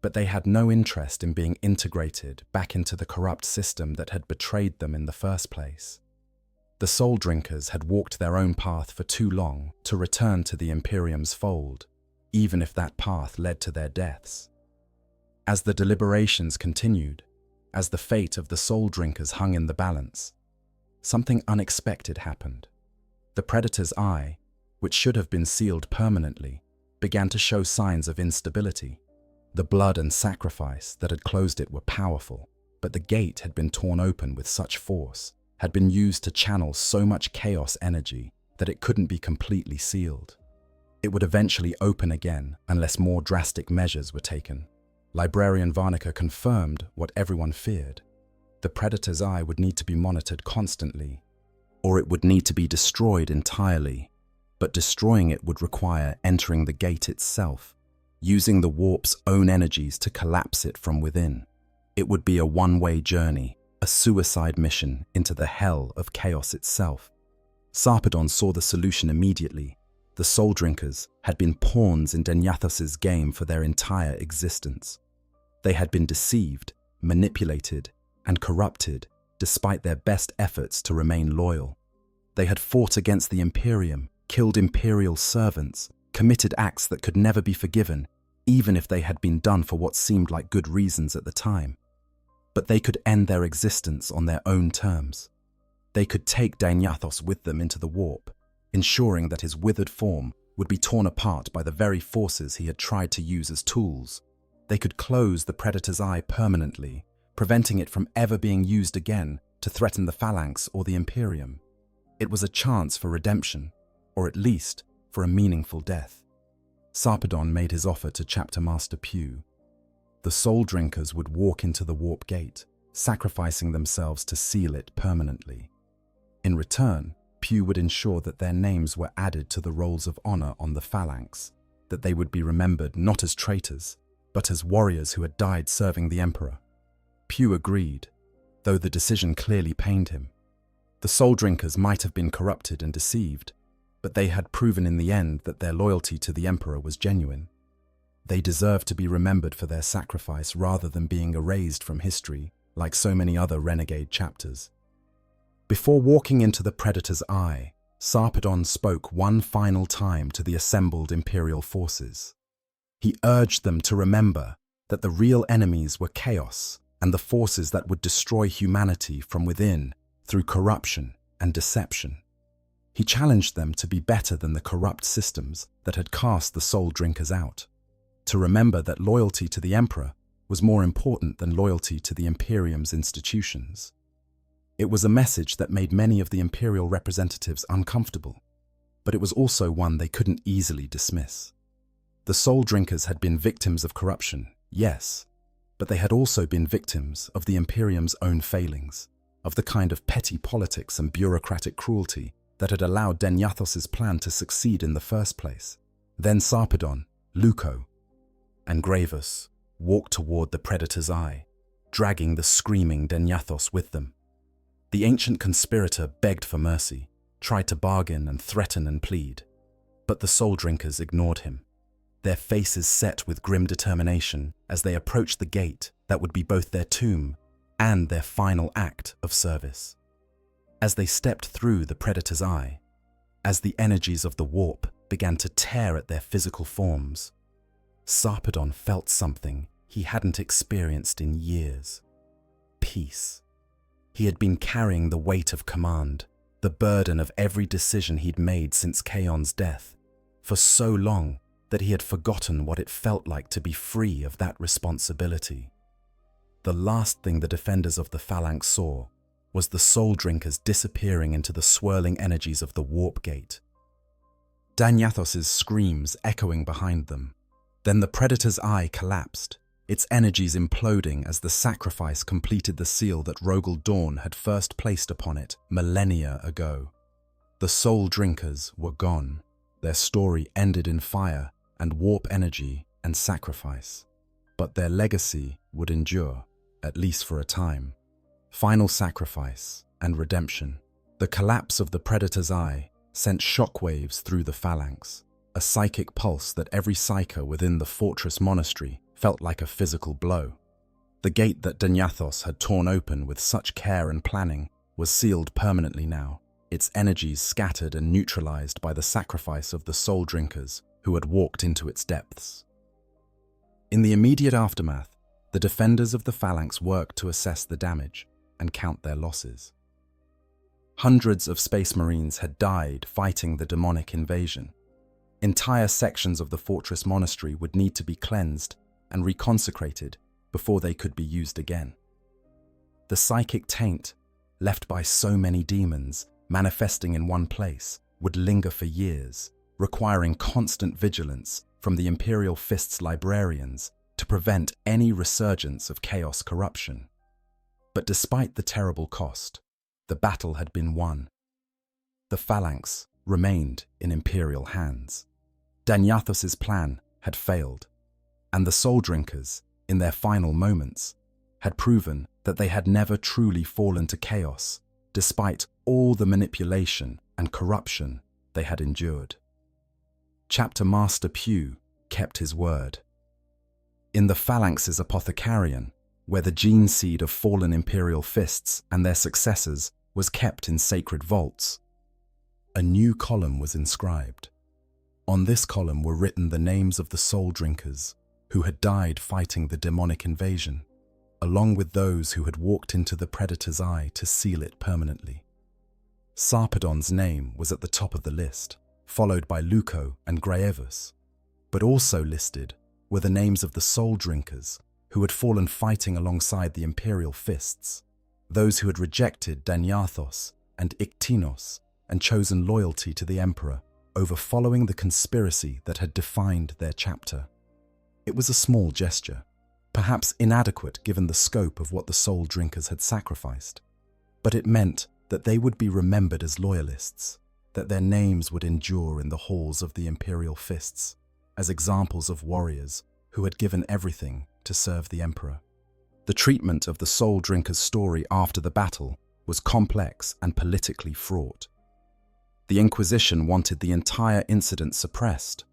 but they had no interest in being integrated back into the corrupt system that had betrayed them in the first place. The Soul Drinkers had walked their own path for too long to return to the Imperium's fold, even if that path led to their deaths. As the deliberations continued, as the fate of the Soul Drinkers hung in the balance, something unexpected happened. The Predator's eye, which should have been sealed permanently, began to show signs of instability. The blood and sacrifice that had closed it were powerful, but the gate had been torn open with such force, had been used to channel so much chaos energy that it couldn't be completely sealed. It would eventually open again unless more drastic measures were taken. Librarian Varnica confirmed what everyone feared. The Predator's eye would need to be monitored constantly, or it would need to be destroyed entirely. But destroying it would require entering the gate itself, using the warp's own energies to collapse it from within. It would be a one-way journey, a suicide mission into the hell of chaos itself. Sarpedon saw the solution immediately. The Soul Drinkers had been pawns in Denyathos's game for their entire existence. They had been deceived, manipulated, and corrupted despite their best efforts to remain loyal. They had fought against the Imperium, killed Imperial servants, committed acts that could never be forgiven, even if they had been done for what seemed like good reasons at the time. But they could end their existence on their own terms. They could take Denyathos with them into the warp, ensuring that his withered form would be torn apart by the very forces he had tried to use as tools. They could close the Predator's eye permanently, preventing it from ever being used again to threaten the Phalanx or the Imperium. It was a chance for redemption, or at least for a meaningful death. Sarpedon made his offer to Chapter Master Pugh. The Soul Drinkers would walk into the warp gate, sacrificing themselves to seal it permanently. In return, Pugh would ensure that their names were added to the rolls of honor on the Phalanx, that they would be remembered not as traitors, but as warriors who had died serving the Emperor. Pugh agreed, though the decision clearly pained him. The Soul Drinkers might have been corrupted and deceived, but they had proven in the end that their loyalty to the Emperor was genuine. They deserved to be remembered for their sacrifice rather than being erased from history like so many other renegade chapters. Before walking into the Predator's eye, Sarpedon spoke one final time to the assembled Imperial forces. He urged them to remember that the real enemies were chaos and the forces that would destroy humanity from within through corruption and deception. He challenged them to be better than the corrupt systems that had cast the Soul Drinkers out, to remember that loyalty to the Emperor was more important than loyalty to the Imperium's institutions. It was a message that made many of the Imperial representatives uncomfortable, but it was also one they couldn't easily dismiss. The Soul Drinkers had been victims of corruption, yes, but they had also been victims of the Imperium's own failings, of the kind of petty politics and bureaucratic cruelty that had allowed Denyathos's plan to succeed in the first place. Then Sarpedon, Luco, and Gravus walked toward the Predator's eye, dragging the screaming Denyathos with them. The ancient conspirator begged for mercy, tried to bargain and threaten and plead, but the Soul Drinkers ignored him, their faces set with grim determination as they approached the gate that would be both their tomb and their final act of service. As they stepped through the Predator's eye, as the energies of the warp began to tear at their physical forms, Sarpedon felt something he hadn't experienced in years. Peace. He had been carrying the weight of command, the burden of every decision he'd made since Kaon's death, for so long that he had forgotten what it felt like to be free of that responsibility. The last thing the defenders of the Phalanx saw was the Soul Drinkers disappearing into the swirling energies of the warp gate. Denyathos's screams echoing behind them. Then the Predator's eye collapsed, its energies imploding as the sacrifice completed the seal that Rogel Dawn had first placed upon it millennia ago. The soul drinkers were gone. Their story ended in fire and warp energy and sacrifice. But their legacy would endure, at least for a time. Final sacrifice and redemption. The collapse of the Predator's eye sent shockwaves through the phalanx, a psychic pulse that every psyker within the fortress monastery felt like a physical blow. The gate that Danyathos had torn open with such care and planning was sealed permanently now, its energies scattered and neutralized by the sacrifice of the soul drinkers who had walked into its depths. In the immediate aftermath, the defenders of the phalanx worked to assess the damage and count their losses. Hundreds of space marines had died fighting the demonic invasion. Entire sections of the fortress monastery would need to be cleansed and reconsecrated before they could be used again. The psychic taint, left by so many demons manifesting in one place, would linger for years, requiring constant vigilance from the Imperial Fist's librarians to prevent any resurgence of chaos corruption. But despite the terrible cost, the battle had been won. The phalanx remained in Imperial hands. Danyathos's plan had failed, and the soul drinkers, in their final moments, had proven that they had never truly fallen to chaos, despite all the manipulation and corruption they had endured. Chapter Master Pugh kept his word. In the phalanx's apothecarion, where the gene seed of fallen Imperial Fists and their successors was kept in sacred vaults, a new column was inscribed. On this column were written the names of the soul drinkers who had died fighting the demonic invasion, along with those who had walked into the Predator's eye to seal it permanently. Sarpedon's name was at the top of the list, followed by Luco and Graevus, but also listed were the names of the soul drinkers who had fallen fighting alongside the Imperial Fists, those who had rejected Danyathos and Iktinos and chosen loyalty to the Emperor over following the conspiracy that had defined their chapter. It was a small gesture, perhaps inadequate given the scope of what the soul drinkers had sacrificed, but it meant that they would be remembered as loyalists, that their names would endure in the halls of the Imperial Fists as examples of warriors who had given everything to serve the Emperor. The treatment of the soul drinkers' story after the battle was complex and politically fraught. The Inquisition wanted the entire incident suppressed,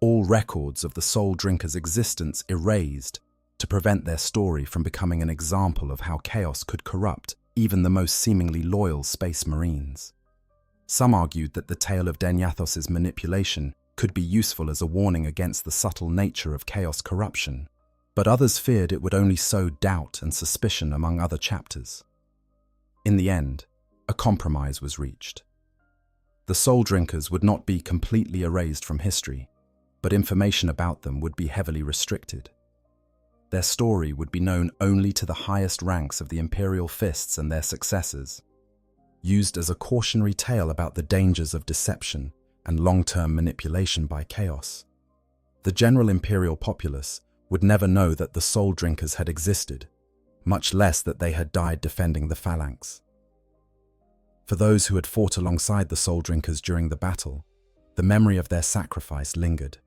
all records of the soul drinkers' existence erased to prevent their story from becoming an example of how chaos could corrupt even the most seemingly loyal space marines. Some argued that the tale of Danyathos's manipulation could be useful as a warning against the subtle nature of chaos corruption, but others feared it would only sow doubt and suspicion among other chapters. In the end, a compromise was reached. The soul drinkers would not be completely erased from history, but information about them would be heavily restricted. Their story would be known only to the highest ranks of the Imperial Fists and their successors, used as a cautionary tale about the dangers of deception and long-term manipulation by chaos. The general Imperial populace would never know that the soul drinkers had existed, much less that they had died defending the phalanx. For those who had fought alongside the soul drinkers during the battle, the memory of their sacrifice lingered.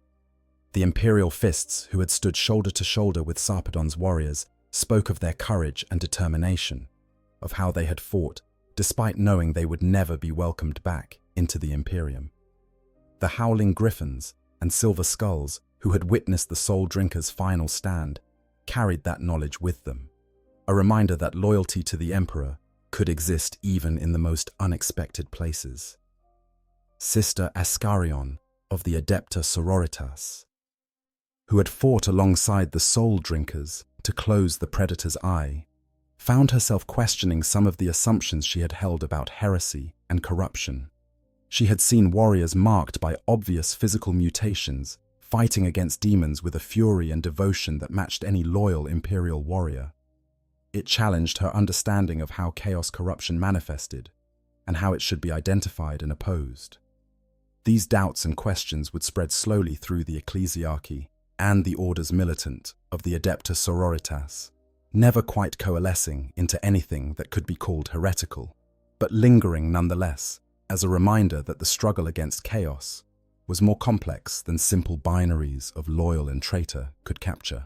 The Imperial Fists, who had stood shoulder to shoulder with Sarpedon's warriors, spoke of their courage and determination, of how they had fought, despite knowing they would never be welcomed back into the Imperium. The Howling Griffins and Silver Skulls, who had witnessed the soul drinkers' final stand, carried that knowledge with them, a reminder that loyalty to the Emperor could exist even in the most unexpected places. Sister Ascarion of the Adepta Sororitas, who had fought alongside the soul drinkers to close the Predator's eye, found herself questioning some of the assumptions she had held about heresy and corruption. She had seen warriors marked by obvious physical mutations, fighting against demons with a fury and devotion that matched any loyal Imperial warrior. It challenged her understanding of how chaos corruption manifested, and how it should be identified and opposed. These doubts and questions would spread slowly through the ecclesiarchy and the orders militant of the Adeptus Sororitas, never quite coalescing into anything that could be called heretical, but lingering nonetheless as a reminder that the struggle against chaos was more complex than simple binaries of loyal and traitor could capture.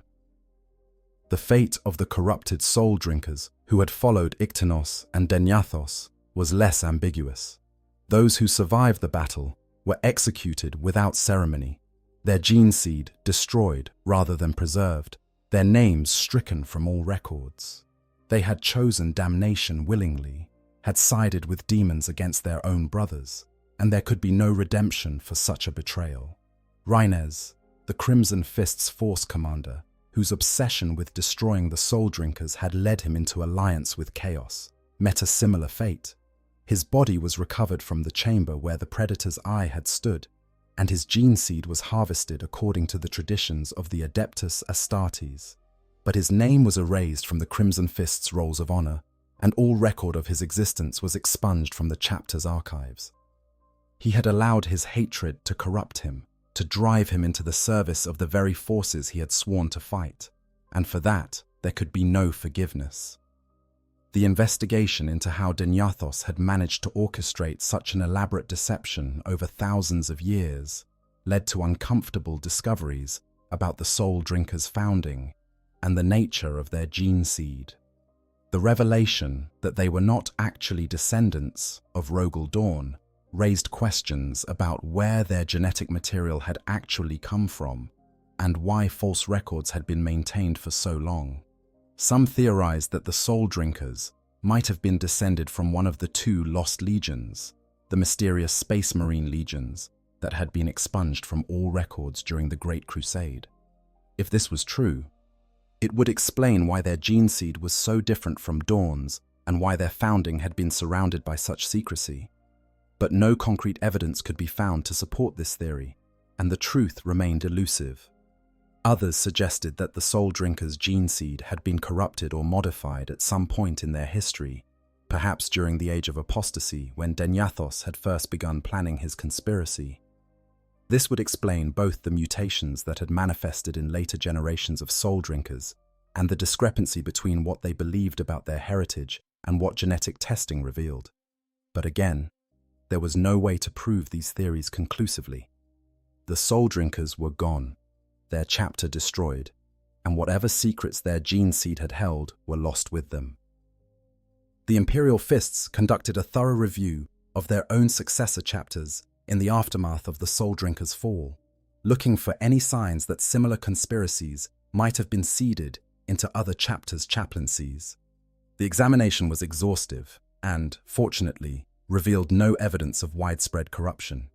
The fate of the corrupted soul drinkers who had followed Iktinos and Denyathos was less ambiguous. Those who survived the battle were executed without ceremony, their gene seed destroyed rather than preserved, their names stricken from all records. They had chosen damnation willingly, had sided with demons against their own brothers, and there could be no redemption for such a betrayal. Rhinez, the Crimson Fist's force commander, whose obsession with destroying the soul drinkers had led him into alliance with chaos, met a similar fate. His body was recovered from the chamber where the Predator's eye had stood, and his gene seed was harvested according to the traditions of the Adeptus Astartes. But his name was erased from the Crimson Fist's rolls of honor, and all record of his existence was expunged from the chapter's archives. He had allowed his hatred to corrupt him, to drive him into the service of the very forces he had sworn to fight, and for that there could be no forgiveness. The investigation into how Denyathos had managed to orchestrate such an elaborate deception over thousands of years led to uncomfortable discoveries about the soul drinkers' founding and the nature of their gene seed. The revelation that they were not actually descendants of Rogel Dawn raised questions about where their genetic material had actually come from and why false records had been maintained for so long. Some theorized that the soul drinkers might have been descended from one of the two lost legions, the mysterious Space Marine legions that had been expunged from all records during the Great Crusade. If this was true, it would explain why their gene seed was so different from Dawn's and why their founding had been surrounded by such secrecy. But no concrete evidence could be found to support this theory, and the truth remained elusive. Others suggested that the soul drinkers' gene seed had been corrupted or modified at some point in their history, perhaps during the age of apostasy when Denyathos had first begun planning his conspiracy. This would explain both the mutations that had manifested in later generations of soul drinkers and the discrepancy between what they believed about their heritage and what genetic testing revealed. But again, there was no way to prove these theories conclusively. The soul drinkers were gone, their chapter destroyed, and whatever secrets their gene seed had held were lost with them. The Imperial Fists conducted a thorough review of their own successor chapters in the aftermath of the soul drinkers' fall, looking for any signs that similar conspiracies might have been seeded into other chapters' chaplaincies. The examination was exhaustive and, fortunately, revealed no evidence of widespread corruption.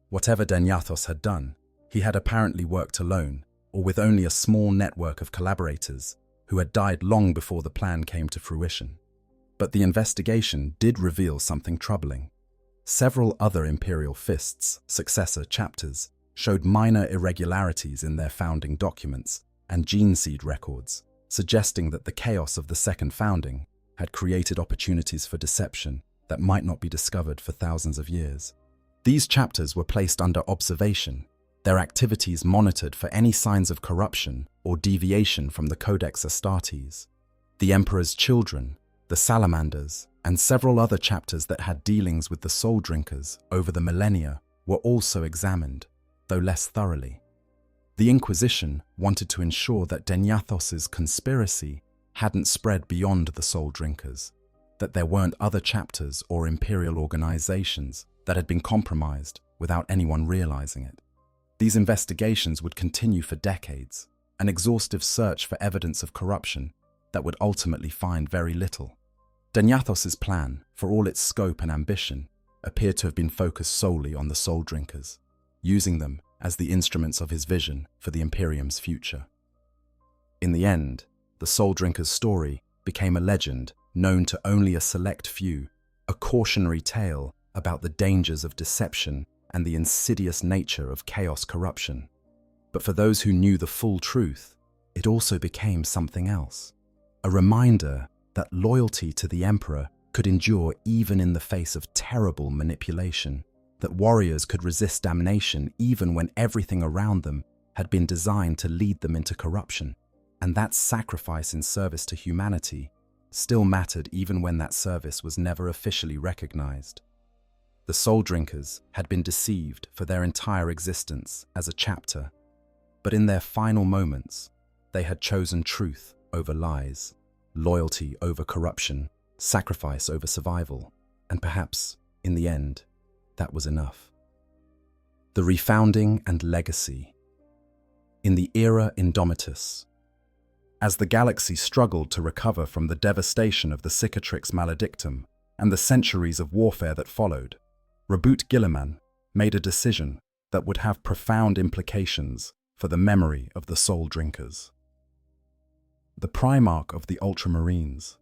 Whatever Denyathos had done, he had apparently worked alone, or with only a small network of collaborators who had died long before the plan came to fruition. But the investigation did reveal something troubling. Several other Imperial Fists' successor chapters showed minor irregularities in their founding documents and gene seed records, suggesting that the chaos of the second founding had created opportunities for deception that might not be discovered for thousands of years. These chapters were placed under observation, their activities monitored for any signs of corruption or deviation from the Codex Astartes. The Emperor's children, the Salamanders, and several other chapters that had dealings with the soul drinkers over the millennia were also examined, though less thoroughly. The Inquisition wanted to ensure that Denyathos's conspiracy hadn't spread beyond the soul drinkers, that there weren't other chapters or imperial organizations that had been compromised without anyone realizing it. These investigations would continue for decades, an exhaustive search for evidence of corruption that would ultimately find very little. Denyathos's plan, for all its scope and ambition, appeared to have been focused solely on the soul drinkers, using them as the instruments of his vision for the Imperium's future. In the end, the soul drinkers' story became a legend known to only a select few, a cautionary tale about the dangers of deception and the insidious nature of chaos corruption. But for those who knew the full truth, it also became something else, a reminder that loyalty to the Emperor could endure even in the face of terrible manipulation, that warriors could resist damnation even when everything around them had been designed to lead them into corruption. and that sacrifice in service to humanity still mattered even when that service was never officially recognized. The Soul Drinkers had been deceived for their entire existence as a chapter, but in their final moments, they had chosen truth over lies, loyalty over corruption, sacrifice over survival, and perhaps, in the end, that was enough. The refounding and legacy. In the era Indomitus, as the galaxy struggled to recover from the devastation of the Cicatrix Maledictum and the centuries of warfare that followed, Reboot Guilliman made a decision that would have profound implications for the memory of the Soul Drinkers. The Primarch of the Ultramarines,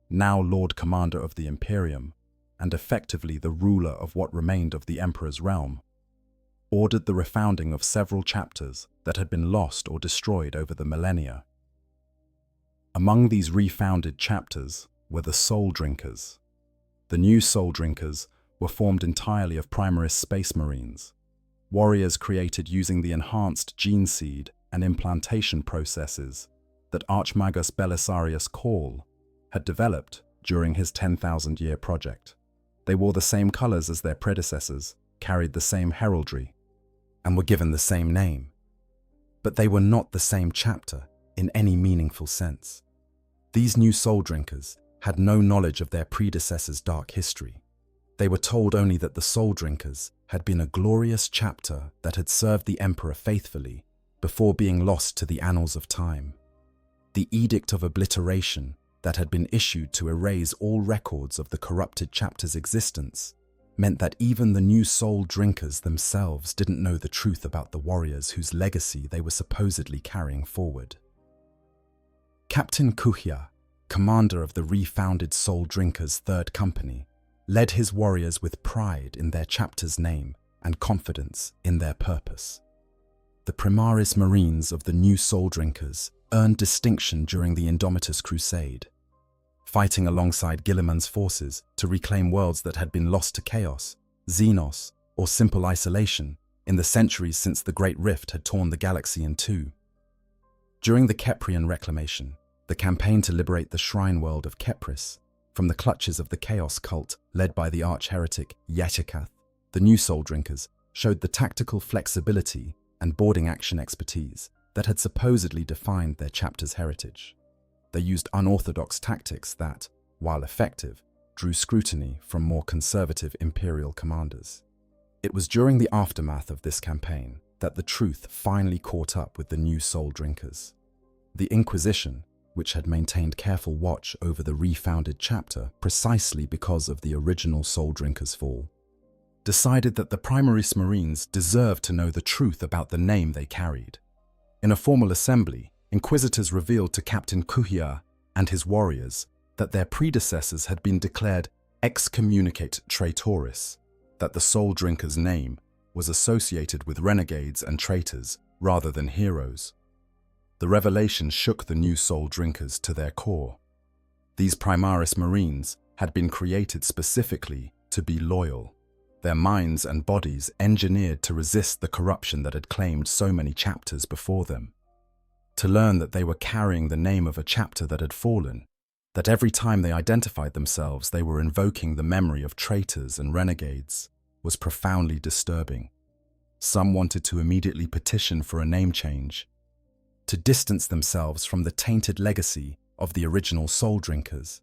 now Lord Commander of the Imperium, and effectively the ruler of what remained of the Emperor's realm, ordered the refounding of several chapters that had been lost or destroyed over the millennia. Among these refounded chapters were the Soul Drinkers. The new Soul Drinkers were formed entirely of Primaris Space Marines, warriors created using the enhanced gene seed and implantation processes that Archmagus Belisarius Cawl had developed during his 10,000-year project. They wore the same colors as their predecessors, carried the same heraldry, and were given the same name. But they were not the same chapter in any meaningful sense. These new Soul Drinkers had no knowledge of their predecessors' dark history. They were told only that the Soul Drinkers had been a glorious chapter that had served the Emperor faithfully before being lost to the annals of time. The Edict of Obliteration that had been issued to erase all records of the corrupted chapter's existence meant that even the new Soul Drinkers themselves didn't know the truth about the warriors whose legacy they were supposedly carrying forward. Captain Kuhya, commander of the refounded Soul Drinkers' Third Company, led his warriors with pride in their chapter's name and confidence in their purpose. The Primaris Marines of the new Soul Drinkers earned distinction during the Indomitus Crusade, fighting alongside Guilliman's forces to reclaim worlds that had been lost to chaos, xenos, or simple isolation in the centuries since the Great Rift had torn the galaxy in two. During the Keprian Reclamation, the campaign to liberate the shrine world of Kepris from the clutches of the Chaos cult led by the arch-heretic Yetikath, the new Soul Drinkers showed the tactical flexibility and boarding action expertise that had supposedly defined their chapter's heritage. They used unorthodox tactics that, while effective, drew scrutiny from more conservative Imperial commanders. It was during the aftermath of this campaign that the truth finally caught up with the new Soul Drinkers. The Inquisition, which had maintained careful watch over the refounded chapter precisely because of the original Soul Drinkers' fall, decided that the Primaris Marines deserved to know the truth about the name they carried. In a formal assembly, Inquisitors revealed to Captain Kuhya and his warriors that their predecessors had been declared excommunicate traitoris, that the Soul Drinkers' name was associated with renegades and traitors rather than heroes. The revelation shook the new Soul Drinkers to their core. These Primaris Marines had been created specifically to be loyal, their minds and bodies engineered to resist the corruption that had claimed so many chapters before them. To learn that they were carrying the name of a chapter that had fallen, that every time they identified themselves they were invoking the memory of traitors and renegades, was profoundly disturbing. Some wanted to immediately petition for a name change, to distance themselves from the tainted legacy of the original Soul Drinkers.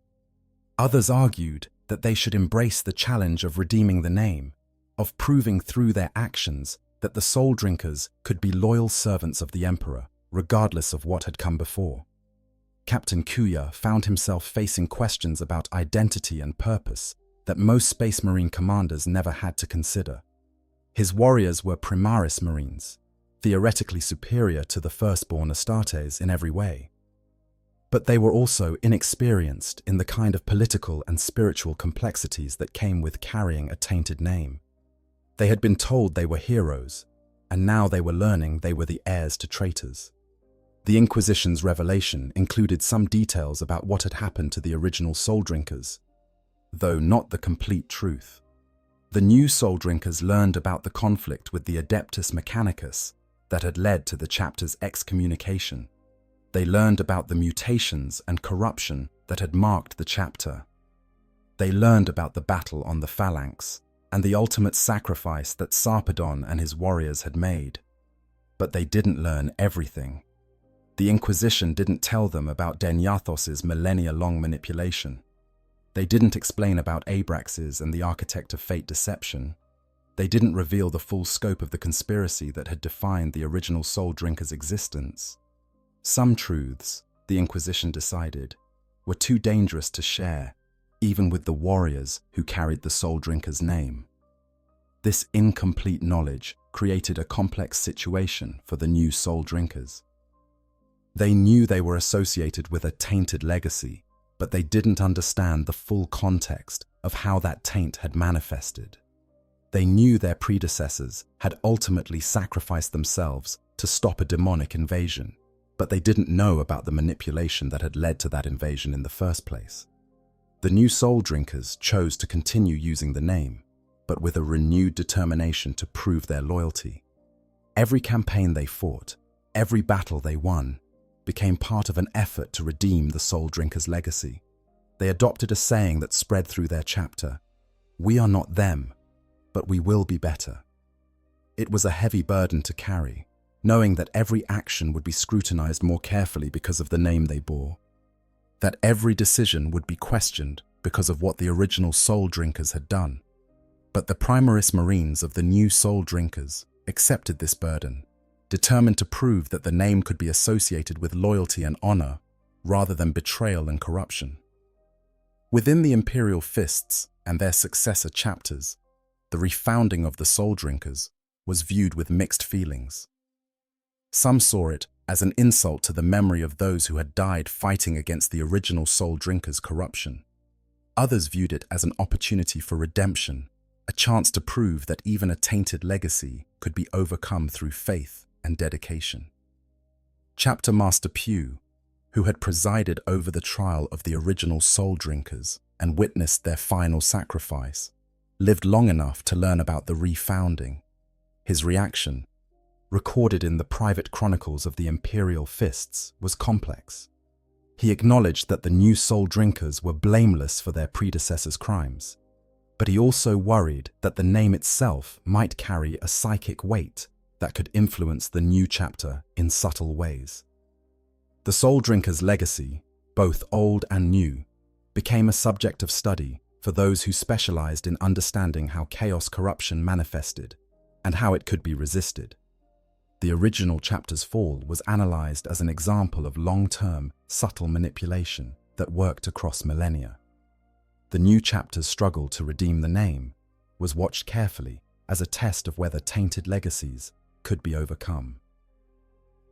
Others argued that they should embrace the challenge of redeeming the name, of proving through their actions that the Soul Drinkers could be loyal servants of the Emperor, regardless of what had come before. Captain Kuya found himself facing questions about identity and purpose that most Space Marine commanders never had to consider. His warriors were Primaris Marines, theoretically superior to the firstborn Astartes in every way. But they were also inexperienced in the kind of political and spiritual complexities that came with carrying a tainted name. They had been told they were heroes, and now they were learning they were the heirs to traitors. The Inquisition's revelation included some details about what had happened to the original Soul Drinkers, though not the complete truth. The new Soul Drinkers learned about the conflict with the Adeptus Mechanicus that had led to the chapter's excommunication. They learned about the mutations and corruption that had marked the chapter. They learned about the battle on the Phalanx and the ultimate sacrifice that Sarpedon and his warriors had made. But they didn't learn everything. The Inquisition didn't tell them about Denyathos's millennia-long manipulation. They didn't explain about Abrax's and the Architect of Fate deception. They didn't reveal the full scope of the conspiracy that had defined the original Soul Drinker's existence. Some truths, the Inquisition decided, were too dangerous to share, even with the warriors who carried the Soul Drinker's name. This incomplete knowledge created a complex situation for the new Soul Drinkers. They knew they were associated with a tainted legacy, but they didn't understand the full context of how that taint had manifested. They knew their predecessors had ultimately sacrificed themselves to stop a demonic invasion, but they didn't know about the manipulation that had led to that invasion in the first place. The new Soul Drinkers chose to continue using the name, but with a renewed determination to prove their loyalty. Every campaign they fought, every battle they won, became part of an effort to redeem the Soul Drinkers' legacy. They adopted a saying that spread through their chapter: "We are not them, but we will be better." It was a heavy burden to carry, knowing that every action would be scrutinized more carefully because of the name they bore, that every decision would be questioned because of what the original Soul Drinkers had done. But the Primaris Marines of the new Soul Drinkers accepted this burden, determined to prove that the name could be associated with loyalty and honor rather than betrayal and corruption. Within the Imperial Fists and their successor chapters, the refounding of the Soul Drinkers was viewed with mixed feelings. Some saw it as an insult to the memory of those who had died fighting against the original Soul Drinkers' corruption. Others viewed it as an opportunity for redemption, a chance to prove that even a tainted legacy could be overcome through faith and dedication. Chapter Master Pugh, who had presided over the trial of the original Soul Drinkers and witnessed their final sacrifice, lived long enough to learn about the refounding. His reaction, recorded in the private chronicles of the Imperial Fists, was complex. He acknowledged that the new Soul Drinkers were blameless for their predecessors' crimes, but he also worried that the name itself might carry a psychic weight that could influence the new chapter in subtle ways. The Soul Drinkers' legacy, both old and new, became a subject of study for those who specialized in understanding how chaos corruption manifested and how it could be resisted. The original chapter's fall was analyzed as an example of long-term, subtle manipulation that worked across millennia. The new chapter's struggle to redeem the name was watched carefully as a test of whether tainted legacies could be overcome.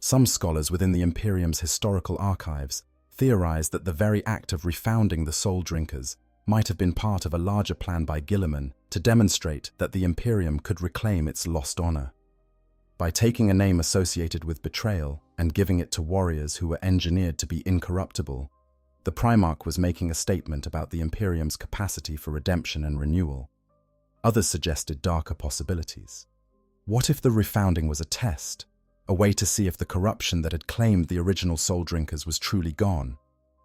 Some scholars within the Imperium's historical archives theorized that the very act of refounding the Soul Drinkers might have been part of a larger plan by Guilliman to demonstrate that the Imperium could reclaim its lost honor. By taking a name associated with betrayal and giving it to warriors who were engineered to be incorruptible, the Primarch was making a statement about the Imperium's capacity for redemption and renewal. Others suggested darker possibilities. What if the refounding was a test, a way to see if the corruption that had claimed the original Soul Drinkers was truly gone,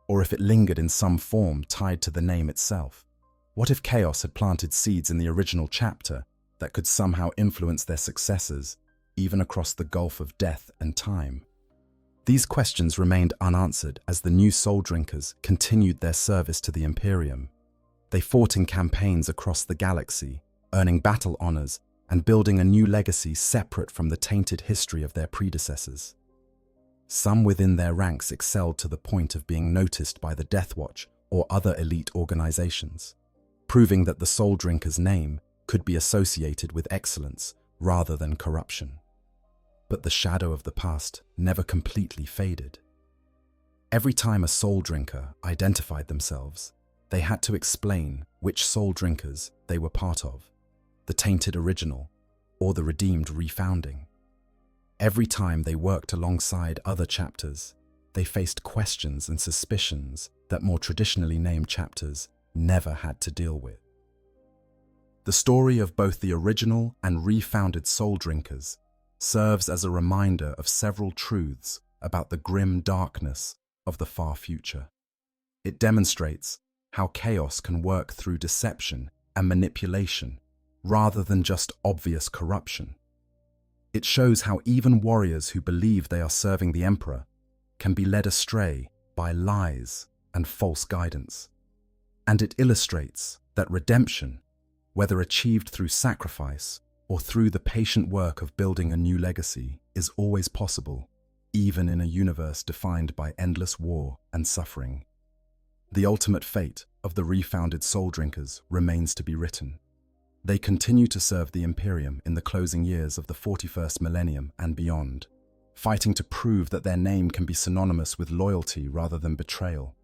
or if it lingered in some form tied to the name itself? What if chaos had planted seeds in the original chapter that could somehow influence their successors, even across the gulf of death and time? These questions remained unanswered as the new Soul Drinkers continued their service to the Imperium. They fought in campaigns across the galaxy, earning battle honors and building a new legacy separate from the tainted history of their predecessors. Some within their ranks excelled to the point of being noticed by the Death Watch or other elite organizations, proving that the Soul Drinkers' name could be associated with excellence rather than corruption. But the shadow of the past never completely faded. Every time a Soul Drinker identified themselves, they had to explain which Soul Drinkers they were part of, the tainted original or the redeemed refounding. Every time they worked alongside other chapters, they faced questions and suspicions that more traditionally named chapters never had to deal with. The story of both the original and refounded Soul Drinkers serves as a reminder of several truths about the grim darkness of the far future. It demonstrates how chaos can work through deception and manipulation rather than just obvious corruption. It shows how even warriors who believe they are serving the Emperor can be led astray by lies and false guidance. And it illustrates that redemption, whether achieved through sacrifice or through the patient work of building a new legacy, is always possible, even in a universe defined by endless war and suffering. The ultimate fate of the refounded Soul Drinkers remains to be written. They continue to serve the Imperium in the closing years of the 41st Millennium and beyond, fighting to prove that their name can be synonymous with loyalty rather than betrayal.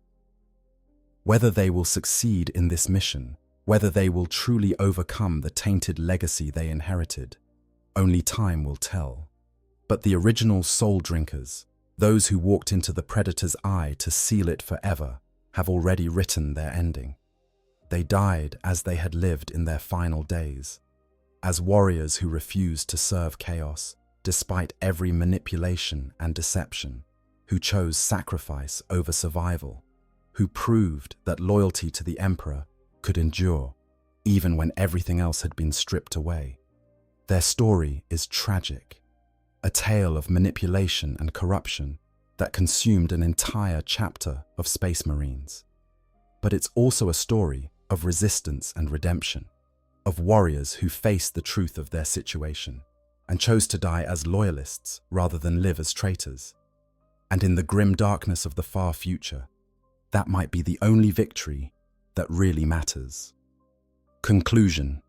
Whether they will succeed in this mission, whether they will truly overcome the tainted legacy they inherited, only time will tell. But the original Soul Drinkers, those who walked into the Predator's eye to seal it forever, have already written their ending. They died as they had lived in their final days, as warriors who refused to serve chaos, despite every manipulation and deception, who chose sacrifice over survival, who proved that loyalty to the Emperor could endure, even when everything else had been stripped away. Their story is tragic, a tale of manipulation and corruption that consumed an entire chapter of Space Marines. But it's also a story of resistance and redemption, of warriors who faced the truth of their situation and chose to die as loyalists rather than live as traitors. And in the grim darkness of the far future, that might be the only victory that really matters. Conclusion.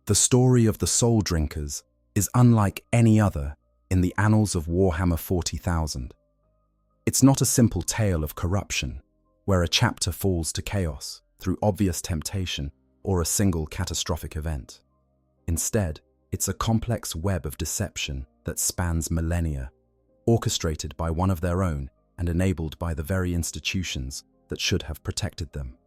The story of the Soul Drinkers is unlike any other in the annals of Warhammer 40,000. It's not a simple tale of corruption, where a chapter falls to chaos through obvious temptation or a single catastrophic event. Instead, it's a complex web of deception that spans millennia, orchestrated by one of their own and enabled by the very institutions that should have protected them.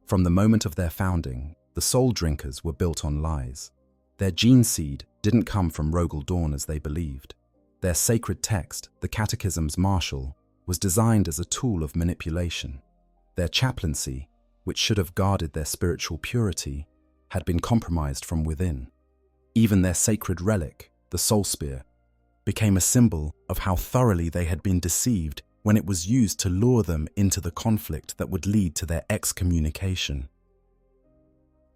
From the moment of their founding, the Soul Drinkers were built on lies. Their gene seed didn't come from Rogal Dawn as they believed. Their sacred text, the Catechism's Marshal, was designed as a tool of manipulation. Their chaplaincy, which should have guarded their spiritual purity, had been compromised from within. Even their sacred relic, the Soul Spear, became a symbol of how thoroughly they had been deceived when it was used to lure them into the conflict that would lead to their excommunication.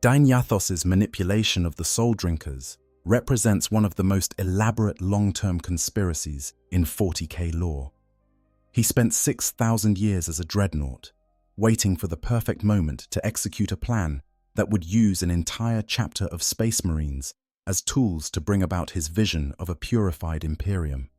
Dynyathos's manipulation of the Soul Drinkers represents one of the most elaborate long-term conspiracies in 40k lore. He spent 6,000 years as a dreadnought, waiting for the perfect moment to execute a plan that would use an entire chapter of Space Marines as tools to bring about his vision of a purified Imperium.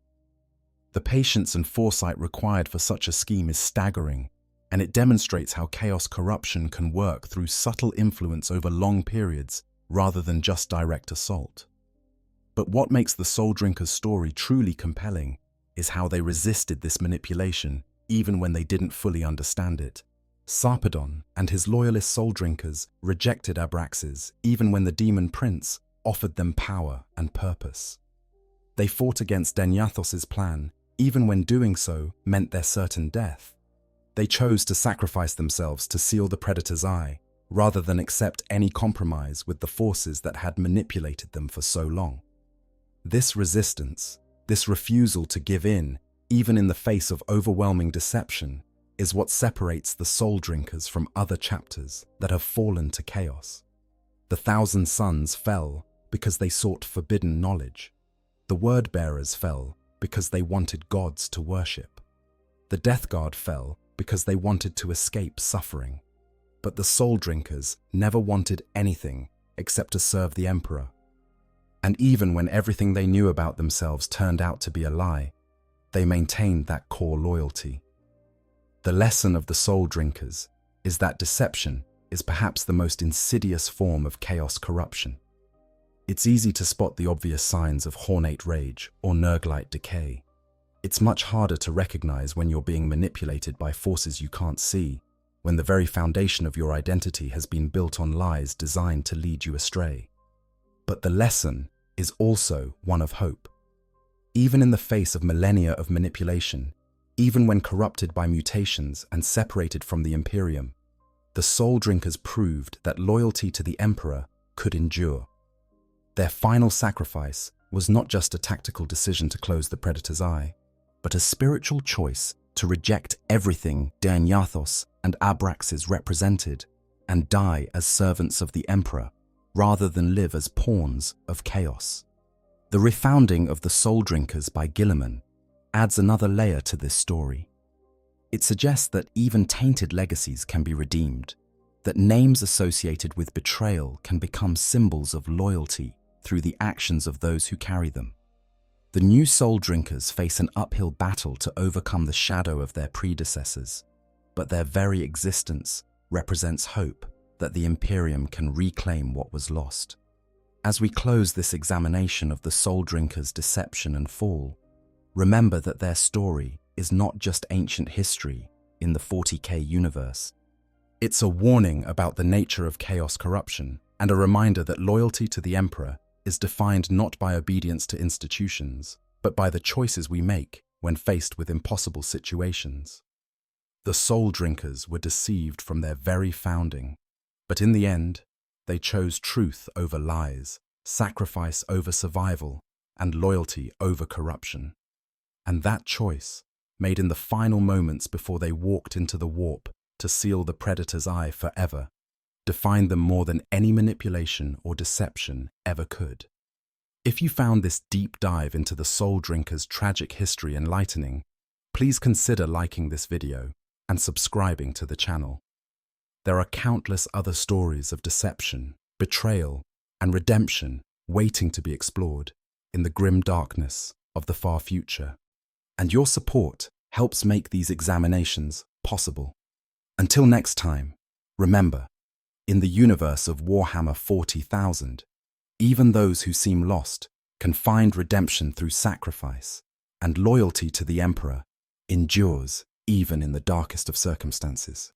The patience and foresight required for such a scheme is staggering, and it demonstrates how chaos corruption can work through subtle influence over long periods rather than just direct assault. But what makes the Soul Drinkers' story truly compelling is how they resisted this manipulation even when they didn't fully understand it. Sarpedon and his loyalist Soul Drinkers rejected Abraxas even when the Demon Prince offered them power and purpose. They fought against Dynyathos's plan even when doing so meant their certain death. They chose to sacrifice themselves to seal the Predator's eye, rather than accept any compromise with the forces that had manipulated them for so long. This resistance, this refusal to give in, even in the face of overwhelming deception, is what separates the Soul Drinkers from other chapters that have fallen to chaos. The Thousand Sons fell because they sought forbidden knowledge. The Word-Bearers fell because they wanted gods to worship. The Death Guard fell because they wanted to escape suffering. But the Soul Drinkers never wanted anything except to serve the Emperor. And even when everything they knew about themselves turned out to be a lie, they maintained that core loyalty. The lesson of the Soul Drinkers is that deception is perhaps the most insidious form of chaos corruption. It's easy to spot the obvious signs of Hornate rage or Nurglite decay. It's much harder to recognize when you're being manipulated by forces you can't see, when the very foundation of your identity has been built on lies designed to lead you astray. But the lesson is also one of hope. Even in the face of millennia of manipulation, even when corrupted by mutations and separated from the Imperium, the Soul Drinkers proved that loyalty to the Emperor could endure. Their final sacrifice was not just a tactical decision to close the Predator's eye, but a spiritual choice to reject everything Deinyathos and Abraxas represented and die as servants of the Emperor, rather than live as pawns of chaos. The refounding of the Soul Drinkers by Guilliman adds another layer to this story. It suggests that even tainted legacies can be redeemed, that names associated with betrayal can become symbols of loyalty through the actions of those who carry them. The new Soul Drinkers face an uphill battle to overcome the shadow of their predecessors, but their very existence represents hope that the Imperium can reclaim what was lost. As we close this examination of the Soul Drinkers' deception and fall, remember that their story is not just ancient history in the 40k universe. It's a warning about the nature of chaos corruption and a reminder that loyalty to the Emperor is defined not by obedience to institutions, but by the choices we make when faced with impossible situations. The Soul Drinkers were deceived from their very founding, but in the end, they chose truth over lies, sacrifice over survival, and loyalty over corruption. And that choice, made in the final moments before they walked into the warp to seal the Predator's eye forever, defined them more than any manipulation or deception ever could. If you found this deep dive into the Soul Drinkers' tragic history enlightening, please consider liking this video and subscribing to the channel. There are countless other stories of deception, betrayal, and redemption waiting to be explored in the grim darkness of the far future. And your support helps make these examinations possible. Until next time, remember, in the universe of Warhammer 40,000, even those who seem lost can find redemption through sacrifice, and loyalty to the Emperor endures even in the darkest of circumstances.